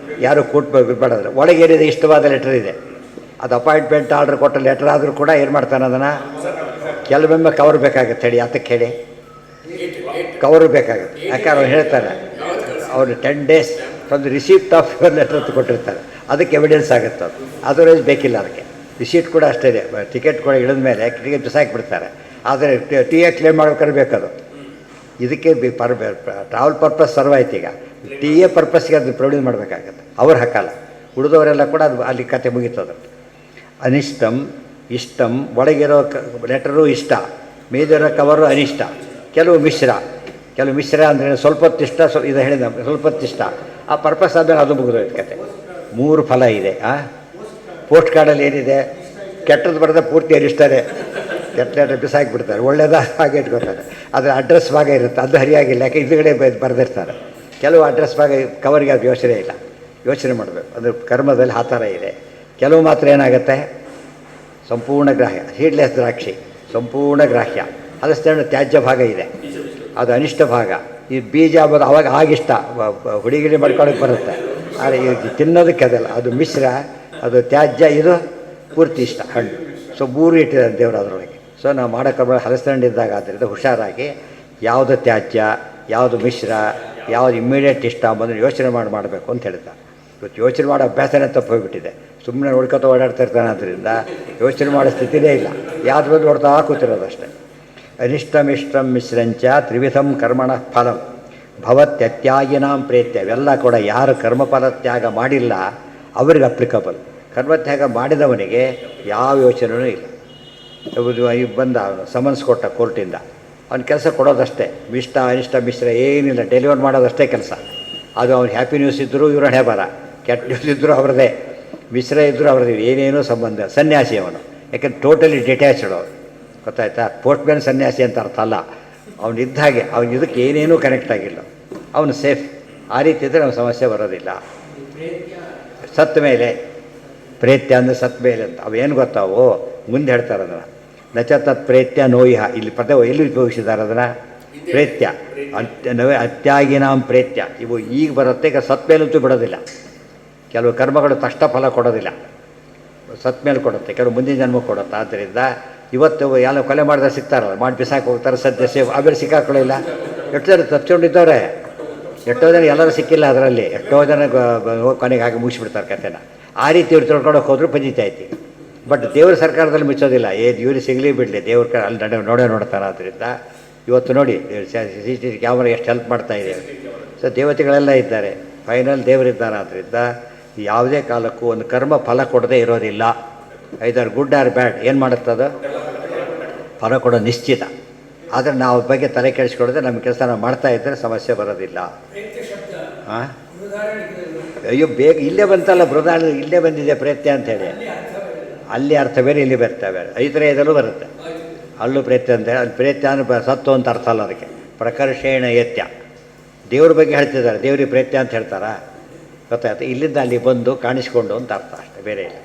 ಯಾರು ಕೂಟ್ಬೇಡ್ರೆ ಒಳಗೆ ಏನಿದೆ ಇಷ್ಟವಾದ ಲೆಟರ್ ಇದೆ, ಅದು ಅಪಾಯಿಂಟ್ಮೆಂಟ್ ಆರ್ಡ್ರ್ ಕೊಟ್ಟ ಲೆಟರ್ ಆದರೂ ಕೂಡ ಏನು ಮಾಡ್ತಾನೆ ಅದನ್ನು ಕೆಲವೊಮ್ಮೆ ಕವರ್ ಬೇಕಾಗುತ್ತೆ. ಹೇಳಿ ಅದಕ್ಕೆ ಹೇಳಿ ಕವರು ಬೇಕಾಗುತ್ತೆ. ಯಾಕಂದ್ರೆ ಅವ್ರು ಹೇಳ್ತಾರೆ ಅವರು 10 days from the receipt of your letter ಅಂತ ಕೊಟ್ಟಿರ್ತಾರೆ, ಅದಕ್ಕೆ ಎವಿಡೆನ್ಸ್ ಆಗುತ್ತೆ. ಅದು ಅದರ್ವೈಸ್ ಬೇಕಿಲ್ಲ ಅದಕ್ಕೆ. ರಿಸೀಟ್ ಕೂಡ ಅಷ್ಟೇ ಇದೆ. ಟಿಕೆಟ್ ಕೂಡ ಇಳಿದ ಮೇಲೆ ಟಿಕೆಟ್ ಬಿಸಾಕಿಬಿಡ್ತಾರೆ, ಆದರೆ ಟಿ ಎ ಕ್ಲೇಮ್ ಮಾಡ್ಬೇಕಾದ್ರೆ ಬೇಕದು. ಇದಕ್ಕೆ ಟ್ರಾವೆಲ್ ಪರ್ಪಸ್ ಸರ್ವ್ ಆಯ್ತು. ಈಗ ಟಿ ಎ ಪರ್ಪಸ್ಗೆ ಅದು ಪ್ರೊಡ್ಯೂಸ್ ಮಾಡಬೇಕಾಗತ್ತೆ, ಅವ್ರು ಹಾಕಲ್ಲ. ಉಳಿದವರೆಲ್ಲ ಕೂಡ ಅದು ಅಲ್ಲಿ ಕತೆ ಮುಗೀತದೆ. ಅನಿಷ್ಟಂ ಇಷ್ಟಂ, ಒಳಗಿರೋ ಲೆಟರು ಇಷ್ಟ, ಮೇದಿರೋ ಕವರು ಅನಿಷ್ಟ. ಕೆಲವು ಮಿಶ್ರ ಅಂದರೆ ಸ್ವಲ್ಪ ಹೊತ್ತಿಷ್ಟ, ಇದು ಹೇಳಿದ ಸ್ವಲ್ಪ ಹೊತ್ತಿಷ್ಟ, ಆ ಪರ್ಪಸ್ ಆದಮೇಲೆ ಅದು ಮುಗಿದೋಯ್ತು ಕತೆ. 3 ಫಲ ಇದೆ. ಪೋಸ್ಟ್ ಕಾರ್ಡಲ್ಲಿ ಏನಿದೆ? ಕೆಟ್ಟದ್ದು ಬರೆದ ಪೂರ್ತಿ ಅನಿಷ್ಟನೇ, ಕೆಟ್ಟ ಲೆಟರ್ ಬಿಸಾಕಿಬಿಡ್ತಾರೆ, ಒಳ್ಳೇದ ಹಾಗೆ ಇಟ್ಕೊತಾರೆ. ಅದರ ಅಡ್ರೆಸ್ ಭಾಗ ಇರುತ್ತೆ, ಅದು ಹರಿಯಾಗಿಲ್ಲ, ಯಾಕೆ ಇದುಗಡೆ ಬರೆದಿರ್ತಾರೆ. ಕೆಲವು ಅಡ್ರೆಸ್ ಭಾಗ ಕವರಿಗೆ ಅದು ಯೋಚನೆ ಇಲ್ಲ, ಯೋಚನೆ ಮಾಡಬೇಕು. ಅದು ಕರ್ಮದಲ್ಲಿ ಆ ಥರ ಇದೆ. ಕೆಲವು ಮಾತ್ರ ಏನಾಗುತ್ತೆ? ಸಂಪೂರ್ಣ ಗ್ರಾಹ್ಯ. ಸೀಡ್ಲೆಸ್ ದ್ರಾಕ್ಷಿ ಸಂಪೂರ್ಣ ಗ್ರಾಹ್ಯ. ಅದಷ್ಟೇ ತ್ಯಾಜ್ಯ ಭಾಗ ಇದೆ, ಅದು ಅನಿಷ್ಟ ಭಾಗ. ಈ ಬೀಜ ಆಗೋದು ಅವಾಗ ಆಗಿಷ್ಟ ಹುಡುಗಿರಿ ಮಾಡ್ಕೊಳ್ಳೋಕೆ ಬರುತ್ತೆ, ಆದರೆ ಇದು ತಿನ್ನೋದಕ್ಕೆ ಅದಲ್ಲ, ಅದು ಮಿಶ್ರ, ಅದು ತ್ಯಾಜ್ಯ, ಇದು ಪೂರ್ತಿ ಇಷ್ಟ ಹಣ್ಣು. ಸೊ ಮೂರು ಇಟ್ಟಿದ್ದಾರೆ ದೇವರು ಅದರೊಳಗೆ. ಸೊ ನಾವು ಮಾಡೋಕ್ಕೆ ಹಲಸಣ್ಣಿದ್ದಾಗ ಆದ್ದರಿಂದ ಹುಷಾರಾಗಿ ಯಾವುದು ತ್ಯಾಜ್ಯ, ಯಾವುದು ಮಿಶ್ರ, ಯಾವುದು ಇಮ್ಮಿಡಿಯೇಟ್ ಇಷ್ಟ ಅಂಬಂದ್ರೆ ಯೋಚನೆ ಮಾಡಬೇಕು ಅಂತ ಹೇಳ್ತಾರೆ. ಇವತ್ತು ಯೋಚನೆ ಮಾಡೋ ಅಭ್ಯಾಸನೇ ತಪ್ಪು ಹೋಗ್ಬಿಟ್ಟಿದೆ. ಸುಮ್ಮನೆ ನೋಡ್ಕೊತ ಓಡಾಡ್ತಾ ಇರ್ತಾನೆ, ಆದ್ದರಿಂದ ಯೋಚನೆ ಮಾಡೋ ಸ್ಥಿತಿನೇ ಇಲ್ಲ. ಯಾವ್ದು ಬಂದು ನೋಡ್ತಾ ಕೂತಿರೋದಷ್ಟೇ. ಅನಿಷ್ಟಮಿಷ್ಟಂ ಮಿಶ್ರಂಚ ತ್ರಿವಿಧಂ ಕರ್ಮಣ ಫಲಂ ಭವತ್ಯತ್ಯಾಗಿನಾಂ ಪ್ರೇತ್ಯ. ಇವೆಲ್ಲ ಕೂಡ ಯಾರು ಕರ್ಮಫಲ ತ್ಯಾಗ ಮಾಡಿಲ್ಲ ಅವ್ರಿಗೆ ಅಪ್ಲಿಕಬಲ್. ಕರ್ಮತ್ಯಾಗ ಮಾಡಿದವನಿಗೆ ಯಾವ ಯೋಚನೆಯೂ ಇಲ್ಲ. ಈಗ ಬಂದ ಅವನು ಸಮನ್ಸ್ ಕೊಟ್ಟ ಕೋರ್ಟಿಂದ, ಅವ್ನ ಕೆಲಸ ಕೊಡೋದಷ್ಟೇ, ಇಷ್ಟ ಅನಿಷ್ಟ ಮಿಶ್ರ ಏನಿಲ್ಲ, ಡೆಲಿವರ್ ಮಾಡೋದಷ್ಟೇ ಕೆಲಸ. ಅದು ಅವ್ನು ಹ್ಯಾಪಿ ನ್ಯೂಸ್ ಇದ್ದರೂ ಇವ್ರ ಹೆಬರ, ಕೆಟ್ಟ ನ್ಯೂಸ್ ಇದ್ದರೂ ಅವ್ರದ್ದೇ, ಮಿಶ್ರ ಇದ್ದರೂ ಅವ್ರದ್ದು, ಏನೇನೂ ಸಂಬಂಧ. ಸನ್ಯಾಸಿ ಅವನು, ಯಾಕೆಂದ್ರೆ ಟೋಟಲಿ ಡಿಟ್ಯಾಚ್ಡ್ ಅವನು, ಗೊತ್ತಾಯ್ತಾ? ಪೋಸ್ಟ್ಮ್ಯಾನ್ ಸನ್ಯಾಸಿ ಅಂತ ಅರ್ಥ ಅಲ್ಲ. ಅವನು ಇದ್ದ ಹಾಗೆ, ಅವನು ಇದಕ್ಕೆ ಏನೇನೂ ಕನೆಕ್ಟ್ ಆಗಿಲ್ಲ, ಅವನು ಸೇಫ್. ಆ ರೀತಿ ಇದ್ದರೆ ಅವ್ನ ಸಮಸ್ಯೆ ಬರೋದಿಲ್ಲ. ಸತ್ತ ಮೇಲೆ ಪ್ರೇತ್ಯ ಅಂದರೆ ಸತ್ತ ಮೇಲೆ ಅಂತ ಅವೇನು ಗೊತ್ತಾವು ಮುಂದೆ ಹೇಳ್ತಾರೆ ಅದನ್ನು. ನಚ ತತ್ ಪ್ರೇತ್ಯ ನೋಯಿಹ, ಇಲ್ಲಿ ಎಲ್ಲಿ ಉಪಯೋಗಿಸಿದ್ದಾರೆ ಅದನ್ನು? ಪ್ರೇತ್ಯ ಅತ್ಯಾಗಿನಾಂ ಪ್ರೇತ್ಯ. ಇವು ಈಗ ಬರುತ್ತೆ, ಈಗ ಸತ್ತ ಮೇಲಂತೂ ಬಿಡೋದಿಲ್ಲ. ಕೆಲವು ಕರ್ಮಗಳು ತಕ್ಷಣ ಫಲ ಕೊಡೋದಿಲ್ಲ, ಸತ್ತ ಮೇಲೆ ಕೊಡುತ್ತೆ, ಕೆಲವು ಮುಂದಿನ ಜನ್ಮ ಕೊಡುತ್ತೆ. ಆದ್ದರಿಂದ ಇವತ್ತು ಎಲ್ಲ ಕೊಲೆ ಮಾಡಿದ್ರೆ ಸಿಗ್ತಾರಲ್ಲ, ಮಾಡಿ ಬಿಸಾಕಿ ಹೋಗ್ತಾರೆ, ಸದ್ಯ ಸೇವ್, ಆಮೇಲೆ ಸಿಕ್ಕಾಕೊಳ್ಳಿಲ್ಲ. ಎಷ್ಟೋ ಜನ ತಪ್ಪಿಕೊಂಡಿದ್ದವ್ರೆ, ಎಷ್ಟೋ ಜನ ಎಲ್ಲರೂ ಸಿಕ್ಕಿಲ್ಲ ಅದರಲ್ಲಿ, ಎಷ್ಟೋ ಜನ ಕೊನೆಗೆ ಹಾಗೆ ಮುಗಿಸ್ಬಿಡ್ತಾರೆ ಕಥೆನ. ಆ ರೀತಿ ಇವ್ರು ತಿಳ್ಕೊಳಕ್ಕೆ ಹೋದ್ರು ಪಂಚಾಯ್ತಿ. ಬಟ್ ದೇವ್ರ ಸರ್ಕಾರದಲ್ಲಿ ಮುಚ್ಚೋದಿಲ್ಲ, ಇವ್ರು ಸಿಗಲಿ ಬಿಡಲಿ, ದೇವ್ರ ಅಲ್ಲಿ ನೋಡ್ತಾರೆ. ಆದ್ದರಿಂದ ಇವತ್ತು ನೋಡಿ CCTV ಕ್ಯಾಮ್ರಾ ಎಷ್ಟು ಹೆಲ್ಪ್ ಮಾಡ್ತಾಯಿದೆ. ಸೊ ದೇವತೆಗಳೆಲ್ಲ ಇದ್ದಾರೆ, ಫೈನಲ್ ದೇವರಿದ್ದಾರೆ. ಆದ್ದರಿಂದ ಯಾವುದೇ ಕಾಲಕ್ಕೂ ಒಂದು ಕರ್ಮ ಫಲ ಕೊಡದೇ ಇರೋದಿಲ್ಲ. ಐದಾರು ಗುಡ್ ಆರ್ ಬ್ಯಾಡ್ ಏನು ಮಾಡುತ್ತದು? ಫಲ ಕೊಡೋ ನಿಶ್ಚಿತ. ಆದರೆ ನಾವು ಬಗ್ಗೆ ತಲೆ ಕೆಡಿಸ್ಕೊಡೋದೆ ನಮ್ಮ ಕೆಲಸ ನಾವು ಮಾಡ್ತಾ ಇದ್ದರೆ ಸಮಸ್ಯೆ ಬರೋದಿಲ್ಲ. ಹಾಂ, ಅಯ್ಯೋ ಬೇಗ ಇಲ್ಲೇ ಬಂತಲ್ಲ ಬೃಹದಾರ, ಇಲ್ಲೇ ಬಂದಿದೆ ಪ್ರೇತ್ಯ ಅಂಥೇಳಿ. ಅಲ್ಲಿ ಅರ್ಥ ಬೇರೆ, ಇಲ್ಲಿ ಬರ್ತಾ ಬೇರೆ. ಐತರೇಯದಲ್ಲೂ ಬರುತ್ತೆ, ಅಲ್ಲೂ ಪ್ರೇತ್ಯ ಅಂತ ಹೇಳಿ. ಅಲ್ಲಿ ಪ್ರೇತ್ಯ ಅಂದರೆ ಸತ್ತು ಅಂತ ಅರ್ಥ ಅಲ್ಲ, ಅದಕ್ಕೆ ಪ್ರಕರ್ಷೇಣ ಯತ್ಯ. ದೇವ್ರ ಬಗ್ಗೆ ಹೇಳ್ತಿದ್ದಾರೆ, ದೇವ್ರಿಗೆ ಪ್ರೇತ್ಯ ಅಂತ ಹೇಳ್ತಾರಾ? ಗೊತ್ತಾಯ್ತು? ಇಲ್ಲಿಂದ ಅಲ್ಲಿ ಬಂದು ಕಾಣಿಸ್ಕೊಂಡು ಅಂತ ಅರ್ಥ, ಅಷ್ಟೇ, ಬೇರೆ ಇಲ್ಲ.